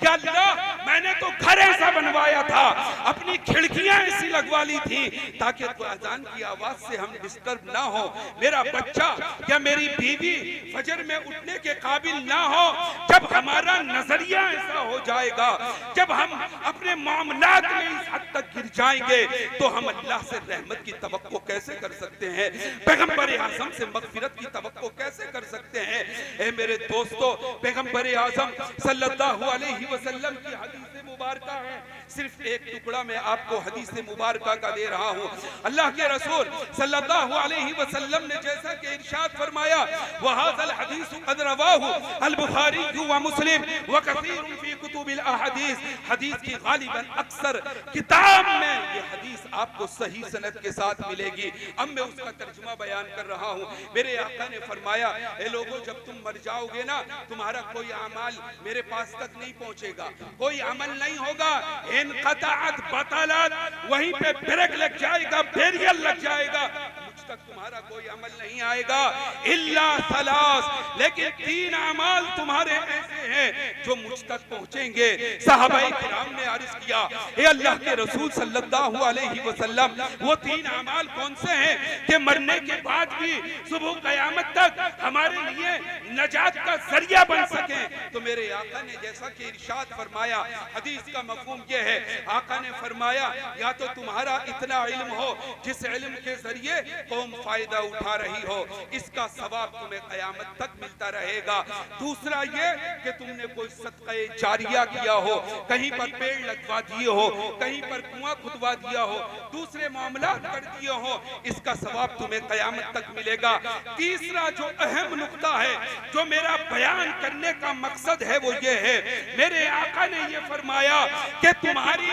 या अल्लाह, मैंने तो घर ऐसा बनवाया था, अपनी खिड़कियां ऐसी लगवा ली थी ताकि अजान की आवाज से हम डिस्टर्ब ना हो, मेरा बच्चा या मेरी बीवी फजर में उठने के काबिल ना हो। जब हमारा नजरिया ऐसा हो जाएगा, जब हम अपने मामलात में इस हद तक गिर जाएंगे तो हम अल्लाह से रहमत की तवक्को कैसे कर सकते हैं? पैगंबर आज़म से मग़फ़िरत की तवक्को कैसे कर सकते हैं? ए मेरे दोस्तों, पैगंबर आज़म सल्लल्लाहु अलैहि वसल्लम की हदीस मुबारक है, सिर्फ एक टुकड़ा मैं आपको हदीस मुबारक का दे रहा हूँ। अल्लाह के रसूल सल्लल्लाहु अलैहि वसल्लम ने जैसा कि इरशाद फरमाया, वहाज़ल हदीस क़द रवाहु अल बुखारी व मुस्लिम व कसीरुन फी कुतुबिल अहादीस। हदीस की गालिबन अक्सर किताब में ये हदीस आपको सही सनद के साथ मिलेगी। अब मैं उसका तर्जुमा बयान कर रहा हूँ। मेरे आका ने फरमाया, ए लोगों, जब तुम मर जाओगे ना, तुम्हारा कोई अमाल मेरे पास तक नहीं पहुंचेगा, कोई अमल नहीं होगा। इनक़ताअत बतलत, वहीं पे ब्रेक लग जाएगा, बैरियर लग जाएगा, मुझ तक तुम्हारा कोई अमल नहीं आएगा इल्ला सलास। लेकिन 3 अमाल तुम्हारे ऐसे हैं जो मुझ तक पहुंचेंगे। सहाबाए किराम ने अर्ज किया, ए अल्लाह के रसूल सल्लल्लाहु अलैहि वसल्लम, वो 3 अमाल कौन से हैं कि मरने के बाद भी सुबह क़यामत तक हमारे लिए नजात का जरिया बन सके? तो मेरे आका ने जैसा कि इरशाद फरमाया, हदीस का मफहूम ये है, आका ने फरमाया, या तो तुम्हारा इतना इल्म हो जिस इल्म के जरिए कौम फायदा उठा रही हो, इसका सवाब तुम्हें क़यामत तक मिलता रहेगा। दूसरा ये कि तुमने कोई सदक़े जारिया किया हो, कहीं पर पेड़ लगवा दिए हो, कहीं पर कुआं खुदवा दिया हो, दूसरे मामलात कर दिए हो, इसका सवाब तुम्हें क़यामत तक मिलेगा। तीसरा जो अहम नुक्ता है, जो मेरा बयान करने का मकसद है, वो ये है, मेरे आका ने ये फरमाया कि तुम्हारी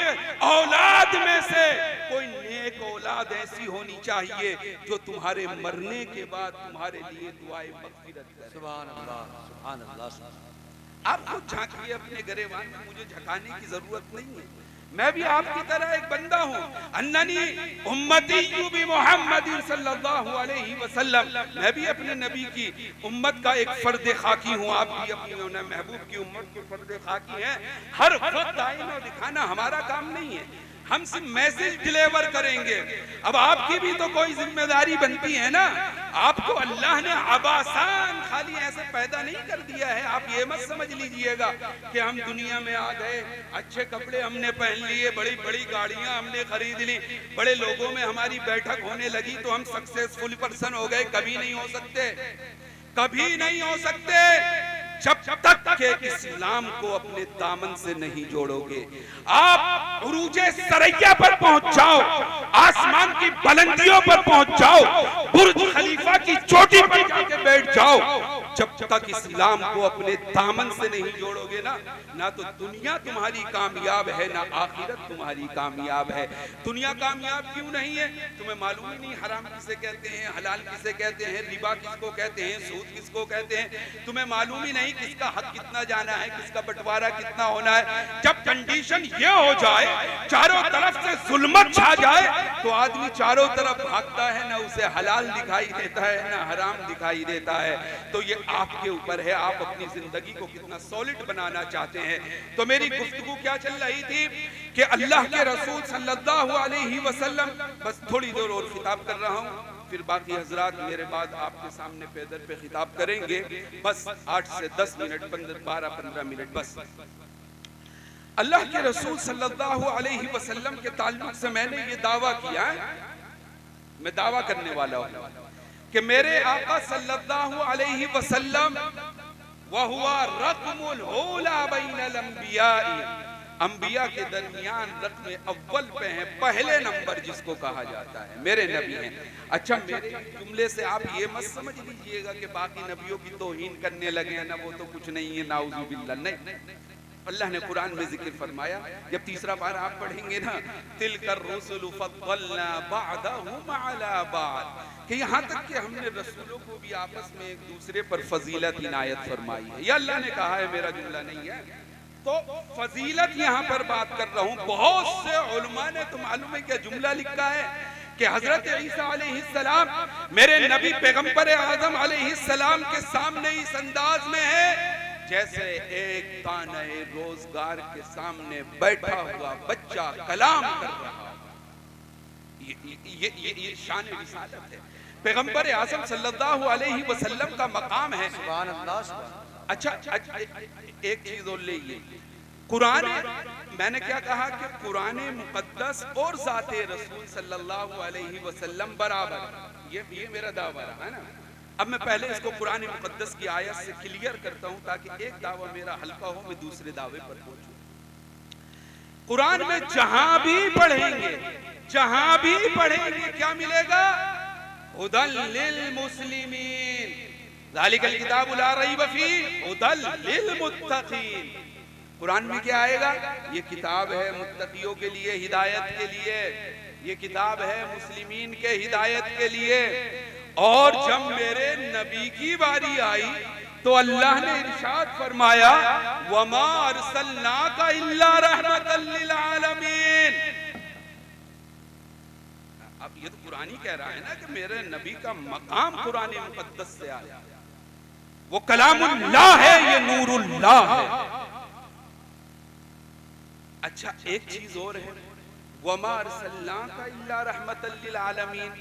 औलाद में से कोई नेक औलाद ऐसी होनी चाहिए जो तुम्हारे मरने के बाद तुम्हारे लिए दुआए मग़फ़िरत करे। सुभान अल्लाह, सुभान अल्लाह। आप खुद झांकिए अपने गरेबान में, मुझे झकाने की जरूरत नहीं है। मैं भी आपकी तरह एक बंदा हूँ। अन्ननी उम्मती बि मुहम्मदिन सल्लल्लाहु अलैहि वसल्लम, मैं भी अपने नबी की उम्मत का एक फर्द खाकी हूँ। आप भी अपनी महबूब की उम्मत के फर्द खाकी हैं। हर वक्त आईना दिखाना हमारा काम नहीं है, हम सिर्फ मैसेज डिलीवर करेंगे। अब आपकी भी तो कोई जिम्मेदारी बनती है ना। आपको अल्लाह ने आबासान खाली ऐसे पैदा नहीं कर दिया है। आप ये मत समझ लीजिएगा कि हम दुनिया में आ गए, अच्छे कपड़े हमने पहन लिए, बड़ी बड़ी गाड़ियां हमने खरीद ली, बड़े लोगों में हमारी बैठक होने लगी तो हम सक्सेसफुल पर्सन हो गए। कभी नहीं हो सकते, कभी नहीं हो सकते। जब तक के इस्लाम को अपने दामन से नहीं जोड़ोगे। आप उरूजे सरैया पर पहुंच जाओ, आसमान की बुलंदियों पर पहुंच जाओ, बुर्ज खलीफा की चोटी पर जाके बैठ जाओ, जब तक इस्लाम को अपने दामन से नहीं जोड़ोगे ना, ना तो दुनिया तुम्हारी कामयाब है, ना आखिरत तुम्हारी कामयाब है। दुनिया कामयाब क्यों नहीं है? तुम्हें मालूम ही नहीं हराम किसे कहते हैं, हलाल किसे कहते हैं, रिबा किसको कहते हैं, सूद किसको कहते हैं। तुम्हें मालूम ही नहीं किसका हक कितना जाना है, किसका बंटवारा कितना होना है। जब कंडीशन ये हो जाए, चारों तरफ से जुल्मत छा जाए, तो आदमी चारों तरफ भागता है, ना उसे हलाल दिखाई देता है, ना हराम दिखाई देता है। तो ये आपके ऊपर है, आप अपनी जिंदगी को कितना सॉलिड बनाना चाहते हैं। तो मेरी गुफ्तगू क्या चल रही थी कि अल्लाह के रसूल सल्लल्लाहु अलैहि वसल्लम, बस थोड़ी देर और खिताब कर रहा हूँ, फिर बाकी हजरात मेरे बाद आपके सामने पैदल पे खिताब करेंगे। बस 8 से 10 मिनट, 12-15 मिनट बस। अल्लाह के रसूल सल्लल्लाहु अलैहि वसल्लम के ताल्लुक से मैंने ये दावा किया है, मैं दावा करने वाला हूँ कि मेरे आका सल्लल्लाहु अलैहि वसल्लम वहुवा रक़मुल औला बैनल अंबियाई, अंबिया के दरमियान रक़्म अव्वल पे हैं, पहले नंबर जिसको कहा जाता है, मेरे नबी हैं। अच्छा, मेरे जुमले से आप ये मत समझ लीजिएगा कि बाकी नबियों की तौहीन करने लगे हैं ना, वो तो कुछ नहीं है, नाउज़ु बिल्लाह। नहीं, अल्लाह ने कुरान में जिक्र फरमाया, जब तीसरा बार आप पढ़ेंगे ना, तिलकर रुसुलु फद्दलना बअदहुम अला बअद, कि यहाँ तक कि हमने रसूलों को भी आपस में एक दूसरे पर फजीलत इनायत फरमाई है। ये अल्लाह ने कहा है, मेरा जुमला नहीं है। तो फजीलत यहाँ पर बात कर रहा हूँ। बहुत से उलमा ने तो मालूम है क्या जुमला लिखा है कि हजरत ईसा अलैहिस्सलाम मेरे नबी पैगंबर आजम अलैहिस्सलाम के सामने इस अंदाज में है जैसे एक ताने रोजगार के सामने बैठा हुआ बच्चा कलाम कर रहा। ये शान रिसालत है, पैगंबर आजम सल्लल्लाहु अलैहि वसल्लम का मकाम है। सुभान अल्लाह। अच्छा, एक चीज और ले, कुरान, मैंने क्या कहा कि कुरान मुकद्दस और ज़ाते रसूल सल्लल्लाहु अलैहि वसल्लम बराबर, ये मेरा दावा है ना। अब मैं पहले इसको कुरान मुकद्दस की आयत से क्लियर करता हूं ताकि एक दावा मेरा हल्का हो, मैं दूसरे दावे पर पहुंचूं। कुरान में जहां भी पढ़ेंगे क्या मिलेगा? हुदल लिल मुस्लिमीन, ज़ालिकल किताबु ला रैब फीह हुदल लिल मुत्तकीन। कुरान में क्या आएगा? ये किताब है मुत्तकियों के लिए, हिदायत के लिए। ये किताब है मुस्लिमीन के हिदायत के लिए। और जब मेरे नबी की बारी आई तो अल्लाह ने इरशाद फरमाया, वमा अरसलनाका इल्ला रहमतल लिल आलमीन। अब ये तो कुरान ही कह रहा है ना कि मेरे नबी का मकाम कुरान मुकद्दस से आया, वो कलामुल्लाह है, ये नूरुल्लाह है। अच्छा, एक चीज और है, वमा अरसलनाका इल्ला रहमतल लिल आलमीन।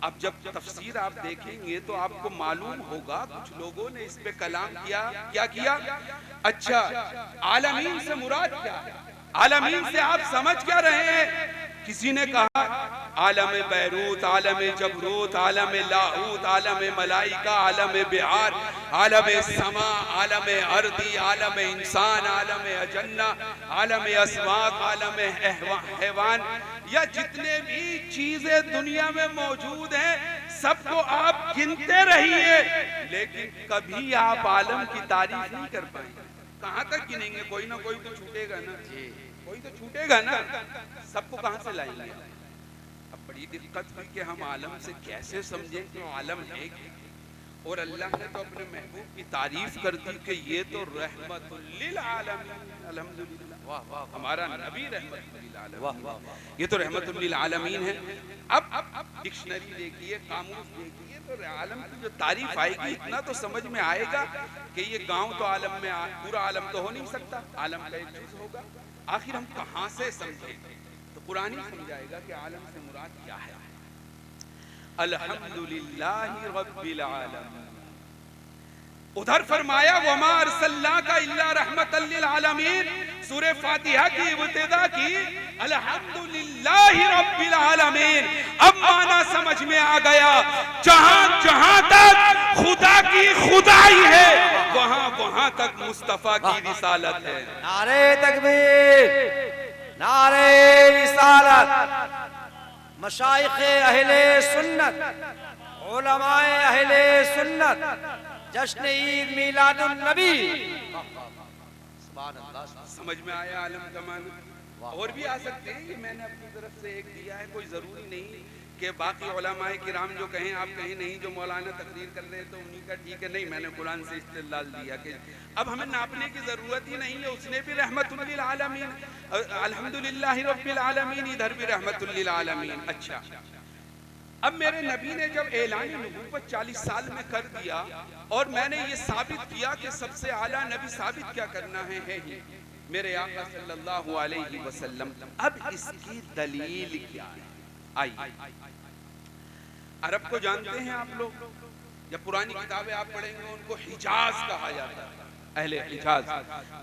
अब जब तफसीर आप देखेंगे तो आपको मालूम होगा कुछ लोगों ने इस पे कलाम किया। क्या किया? अच्छा, आलमीन से मुराद क्या है? आलमीन से आप समझ क्या रहे हैं? किसी ने कहा आलम बैरूत, आलम जबरूत, आलम लाहूत, आलम मलाइका, आलम बिहार, आलम समा, आलम अर्दी, आलम इंसान, आलम अजन्ना, आलम अस्वाक, आलम हैवान, या जितने भी चीजें दुनिया में मौजूद हैं सबको आप गिनते रहिए, लेकिन कभी आप आलम की तारीफ नहीं कर पाएंगे। कहाँ तक गिनेंगे? कोई ना कोई तो छूटेगा ना, कोई तो छूटेगा ना। सबको कहाँ से लाएंगे? अब बड़ी दिक्कत हुई कि हम आलम से कैसे समझें कि आलम है क्या? और अल्लाह ने तो अपने महबूब की तारीफ कर दी कि ये तो रहमतुल लिल आलमीन। अल्हम्दुलिल्लाह, हमारा नबी रहमतुल लिल आलमीन, ये तो रहमतुल लिल आलमीन है। अब डिक्शनरी देखिए, कामूस देखिए, तो आलम की जो तारीफ आएगी इतना तो समझ में आएगा कि ये गांव तो आलम में, पूरा आलम तो हो नहीं सकता, आलम का एक जुज़ होगा। आखिर हम कहां से समझें? तो कुरान ही समझाएगा कि आलम से मुराद क्या है। अल्हम्दुलिल्लाहि रब्बिल आलमीन। उधर फरमाया वमा अरसलनाका इल्ला रहमतल लिल आलमीन। सूरह फातिहा की इब्तिदा की अल्हम्दुलिल्लाहि रब्बिल आलमीन। अब माना समझ में आ गया, जहां जहां तक खुदा की खुदाई है वहां वहां तक मुस्तफा की रिसालत है। नारे तकबीर, नारे रिसालत। मशाइखे अहले सुन्नत, उलमाए अहले सुन्नत, जश्न ईद मिलादुन नबी। समझ में आया आलम का माना? और भी आ सकते हैं, ये मैंने अपनी तरफ से एक दिया है, कोई जरूरी नहीं कि बाकी उलमाए किराम जो कहें आप कहें नहीं, जो मौलाना तकरीर कर रहे हैं तो उन्हीं का ठीक है। नहीं, मैंने कुरान से इस्तेदलाल दिया कि अब हमें नापने की जरूरत ही नहीं है। उसने भी रहमतुल लिल आलमीन, अल्हम्दुलिल्लाहि रब्बिल आलमीन, इधर भी रहमतुल लिल आलमीन। अच्छा, अब मेरे नबी ने जब ऐलान नबूवत 40 साल में कर दिया और मैंने ये साबित किया कि सबसे आला नबी, साबित क्या करना है ही मेरे आका सल्लल्लाहु अलैहि वसल्लम। अब इसकी दलील क्या है? आइए, अरब को जानते हैं आप लोग, जब पुरानी किताबें आप पढ़ेंगे उनको हिजाज कहा जाता है, अहले हिजाज,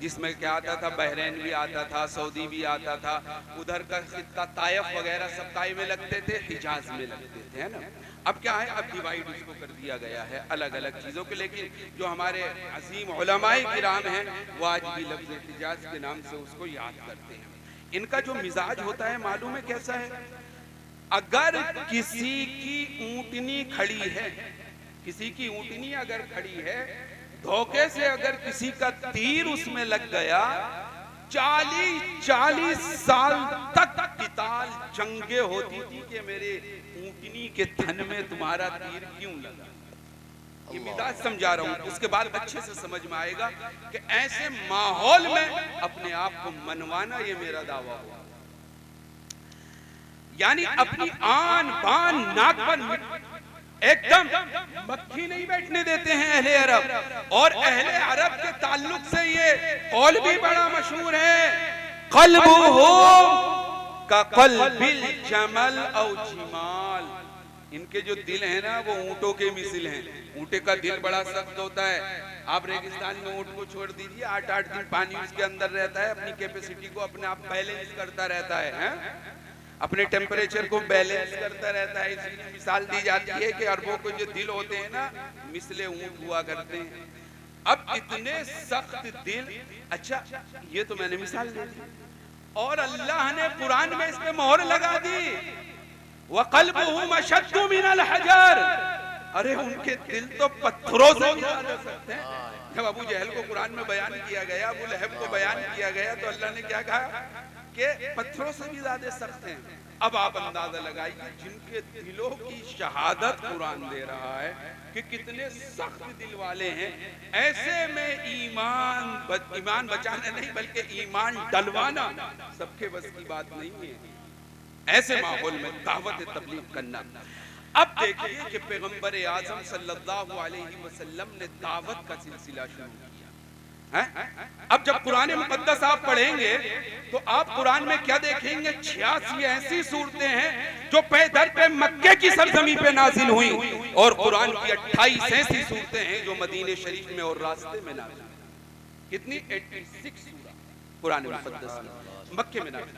जिसमें क्या आता था, बहरीन भी आता था, सऊदी भी आता था, उधर का खित्ता ताइफ वगैरह सब ताइफ में लगते थे, हिजाज में लगते थे, है ना। अब क्या है, अब डिवाइड उसको कर दिया गया है अलग अलग चीज़ों के, लेकिन जो हमारे अजीम उलमाए किराम हैं वो आज भी लफ्ज़ हिजाज के नाम से उसको याद करते हैं। इनका जो मिजाज होता है मालूम है कैसा है? अगर किसी की ऊँटनी खड़ी है, किसी की ऊँटनी अगर खड़ी है, धोखे से अगर किसी का तीर उसमें लग गया, 40 साल तक किताल जंगे होती थी कि मेरे ऊँटनी के थन में तुम्हारा तीर क्यों लगा। ये मिजाज समझा रहा हूँ, उसके बाद अच्छे से समझ में आएगा कि ऐसे माहौल में अपने आप को मनवाना ये मेरा दावा हुआ। यानी अपनी आन बान नाक पर एकदम मक्खी नहीं बैठने देते हैं अहले अरब। और अहले अरब के ताल्लुक से ये कौल भी बड़ा मशहूर है, क़ल्बुहु का क़ल्बिल जमल औ जिमाल। इनके जो दिल है ना वो ऊँटों के मिसिल हैं। ऊँटे का दिल बड़ा सख्त होता है। आप रेगिस्तान में ऊँट को छोड़ दीजिए, 8-8 दिन पानी उसके अंदर रहता है, अपनी कैपेसिटी को अपने आप बैलेंस करता रहता है, अपने टेम्परेचर को बैलेंस करता रहता है। इसलिए मिसाल दी जाती है कि अरबों को जो दिल होते हैं ना, मिसले ऊँट हुआ करते हैं। अब इतने सख्त दिल, अच्छा ये तो मैंने मिसाल दे दी, और अल्लाह ने कुरान में इस पे मोहर लगा दी, वक़ल्बुहु अशद्दु मिनल हजर। अरे उनके दिल तो पत्थरों से भी ज्यादा सख्त हैं। जब अबू जहल को कुरान में बयान किया गया, अबू लहब को बयान किया गया, तो अल्लाह ने क्या कहा कि पत्थरों से भी ज्यादा सख्त हैं। अब आप अंदाजा लगाइए जिनके दिलों की शहादत कुरान दे रहा है कि कितने सख्त दिल वाले हैं। ऐसे में ईमान बचाना नहीं बल्कि ईमान डलवाना सबके बस की बात नहीं है। ऐसे माहौल में दावत तबलीग करना। अब देखिए कि पैगंबर आज़म सल्लल्लाहु अलैहि वसल्लम ने दावत का सिलसिला शुरू किया है। अब जब कुरान मुकद्दस आप पढ़ेंगे तो आप कुरान में क्या देखेंगे, 86 ऐसी सूरतें हैं जो पैदर पे मक्के की सरजमी पे नाजिल हुई, और कुरान की 28 ऐसी सूरतें हैं जो मदीने शरीफ में और रास्ते में नाजिल हुई। कितनी 86 सूरत कुरान मुकद्दस में मक्के में नाजिल।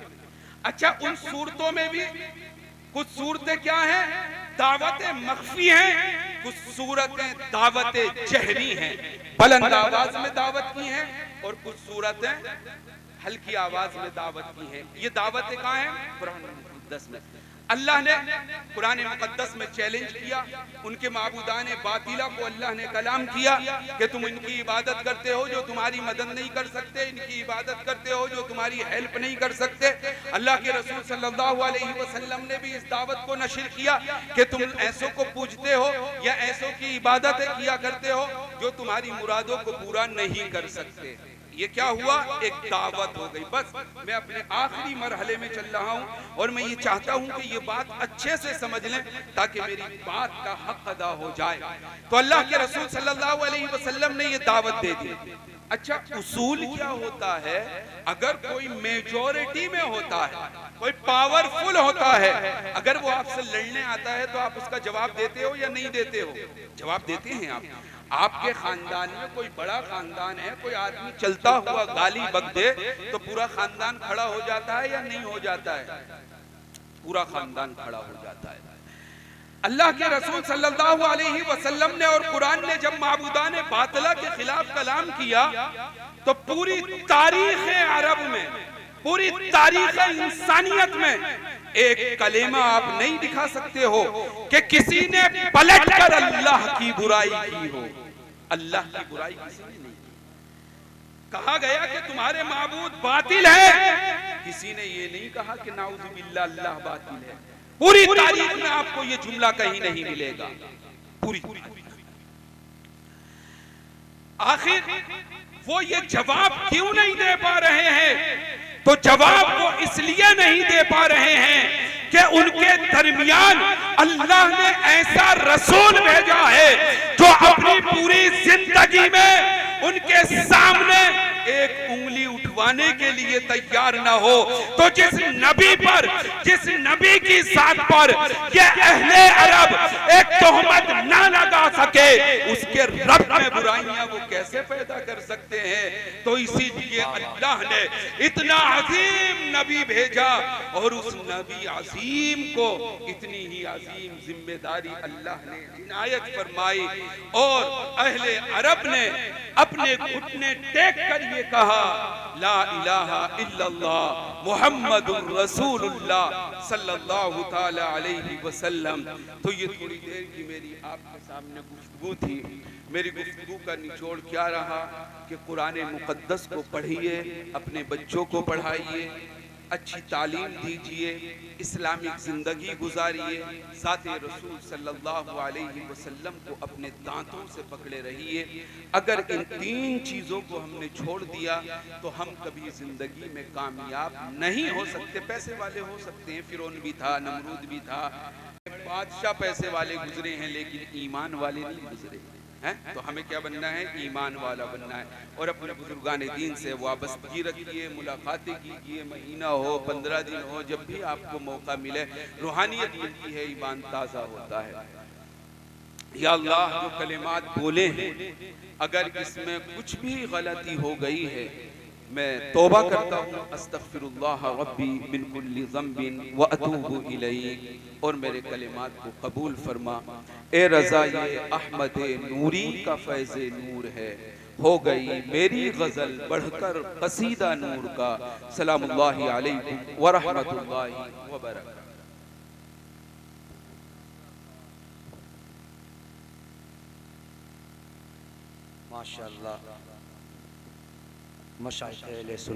अच्छा, उन सूरतों में भी कुछ सूरतें क्या हैं, दावतें मख्फी हैं, कुछ सूरतें दावतें जहरी हैं, बुलंद आवाज में दावत की हैं, और कुछ सूरतें हल्की आवाज में दावत की हैं। ये दावतें कहाँ हैं? कुरान मुकद्दस में। अल्लाह ने कुरान मुकद्दस में चैलेंज किया उनके माबूदाने बातिला को। अल्लाह ने कलाम किया कि तुम इनकी इबादत करते हो जो तुम्हारी मदद नहीं कर सकते, इनकी इबादत करते हो जो तुम्हारी हेल्प नहीं कर सकते। अल्लाह के रसूल सल्लल्लाहु अलैहि वसल्लम ने भी इस दावत को नशिर किया कि तुम ऐसों को पूजते हो या ऐसों की इबादतें किया करते हो जो तुम्हारी मुरादों को पूरा नहीं कर सकते। ये क्या हुआ, एक दावत हो गई। बस मैं अपने आखिरी मरहले में चल रहा हूँ और मैं ये चाहता हूँ कि ये बात अच्छे से समझ लें ताकि मेरी बात का हक अदा हो जाए। तो अल्लाह के रसूल सल्लल्लाहु अलैहि वसल्लम ने ये दावत दे दी। अच्छा, उसूल क्या होता है, अगर कोई मेजॉरिटी में होता है, कोई पावरफुल होता है, अगर वो आपसे लड़ने आता है तो आप उसका जवाब देते हो या नहीं देते हो? जवाब देते हैं आप। आपके खानदान में कोई बड़ा खानदान है, कोई आदमी चलता हुआ गाली बक दे तो पूरा खानदान खड़ा हो जाता है या नहीं हो जाता है? पूरा खानदान खड़ा हो जाता है। अल्लाह के रसूल सल्लल्लाहु अलैहि वसल्लम ने और कुरान ने जब माबूदाने बातिला के खिलाफ कलाम किया तो पूरी तारीख अरब में, पूरी तारीख इंसानियत में एक कलेमा आप नहीं दिखा सकते हो कि किसी ने पलट कर अल्लाह की बुराई की हो। अल्लाह की बुराई किसी ने नहीं की। कहा गया कि तुम्हारे माबूद बातिल है, किसी ने ये नहीं कहा कि नाउज़ु बिल्लाह अल्लाह बातिल है। पूरी तारीख में आपको ये जुमला कहीं नहीं मिलेगा। पूरी आखिर वो ये जवाब क्यों नहीं दे पा रहे हैं? तो जवाब वो इसलिए नहीं दे पा रहे हैं कि उनके दरमियान अल्लाह ने ऐसा रसूल भेजा है जो अपनी पूरी जिंदगी में उनके सामने एक उंगली उठवाने के लिए तैयार ना हो। तो जिस नबी पर, जिस नबी की साथ पर ये अहले अरब एक तोहमत ना लगा सके, उसके रब में बुराइयां वो कैसे पैदा कर सकते हैं? तो इसीलिए अल्लाह ने इतना अजीम नबी भेजा और उस नबी अजीम को इतनी ही अजीम जिम्मेदारी अल्लाह ने इनायत फरमाई और अहले अरब ने अपने घुटने टेक कर ये कहा, ला इलाहा इल्लल्लाह मुहम्मदुर रसूलुल्लाह सल्लल्लाहु ताला अलैहि वसल्लम। तो ये थोड़ी देर की मेरी आपके सामने गुफ्तगू थी। मेरी गुफ्तगू का निचोड़ क्या रहा कि कुरान मुकद्दस को पढ़िए, अपने बच्चों को पढ़ाइए, अच्छी तालीम दीजिए, इस्लामिक ज़िंदगी गुजारिए, साथ रसूल सल्लल्लाहु अलैहि वसल्लम को अपने दांतों से पकड़े रहिए। अगर इन तीन चीज़ों को हमने छोड़ दिया तो हम कभी ज़िंदगी में कामयाब नहीं हो सकते। पैसे वाले हो सकते हैं, फिरौन भी था, नमरूद भी था, बादशाह पैसे वाले गुजरे हैं, लेकिन ईमान वाले नहीं गुजरे हैं। तो हमें क्या बनना है? ईमान वाला बनना है। और अपने बुजुर्गान दीन से वाबस्तगी रखिए, मुलाकातें कीजिए, महीना हो, 15 दिन हो, जब भी आपको मौका मिले, रूहानियत मिलती है, ईमान ताज़ा होता है। या अल्लाह, जो कलिमात बोले हैं अगर इसमें कुछ भी गलती हो गई है मैं तौबा करता हूँ, अस्तगफिरुल्लाह रब्बी मिन कुल्ली ज़ंबिन व अतूबु इलैहि, और मेरे कलिमात को कबूल फरमा। ए रज़ा, ये अहमद नूरी का फैज़ नूर है, हो गई मेरी गजल बढ़कर कसीदा नूर का। सलामुल्लाहि अलैकुम व रहमतुल्लाहि व बरकातहू। माशाअल्लाह। मशाइख अहले सुन्नत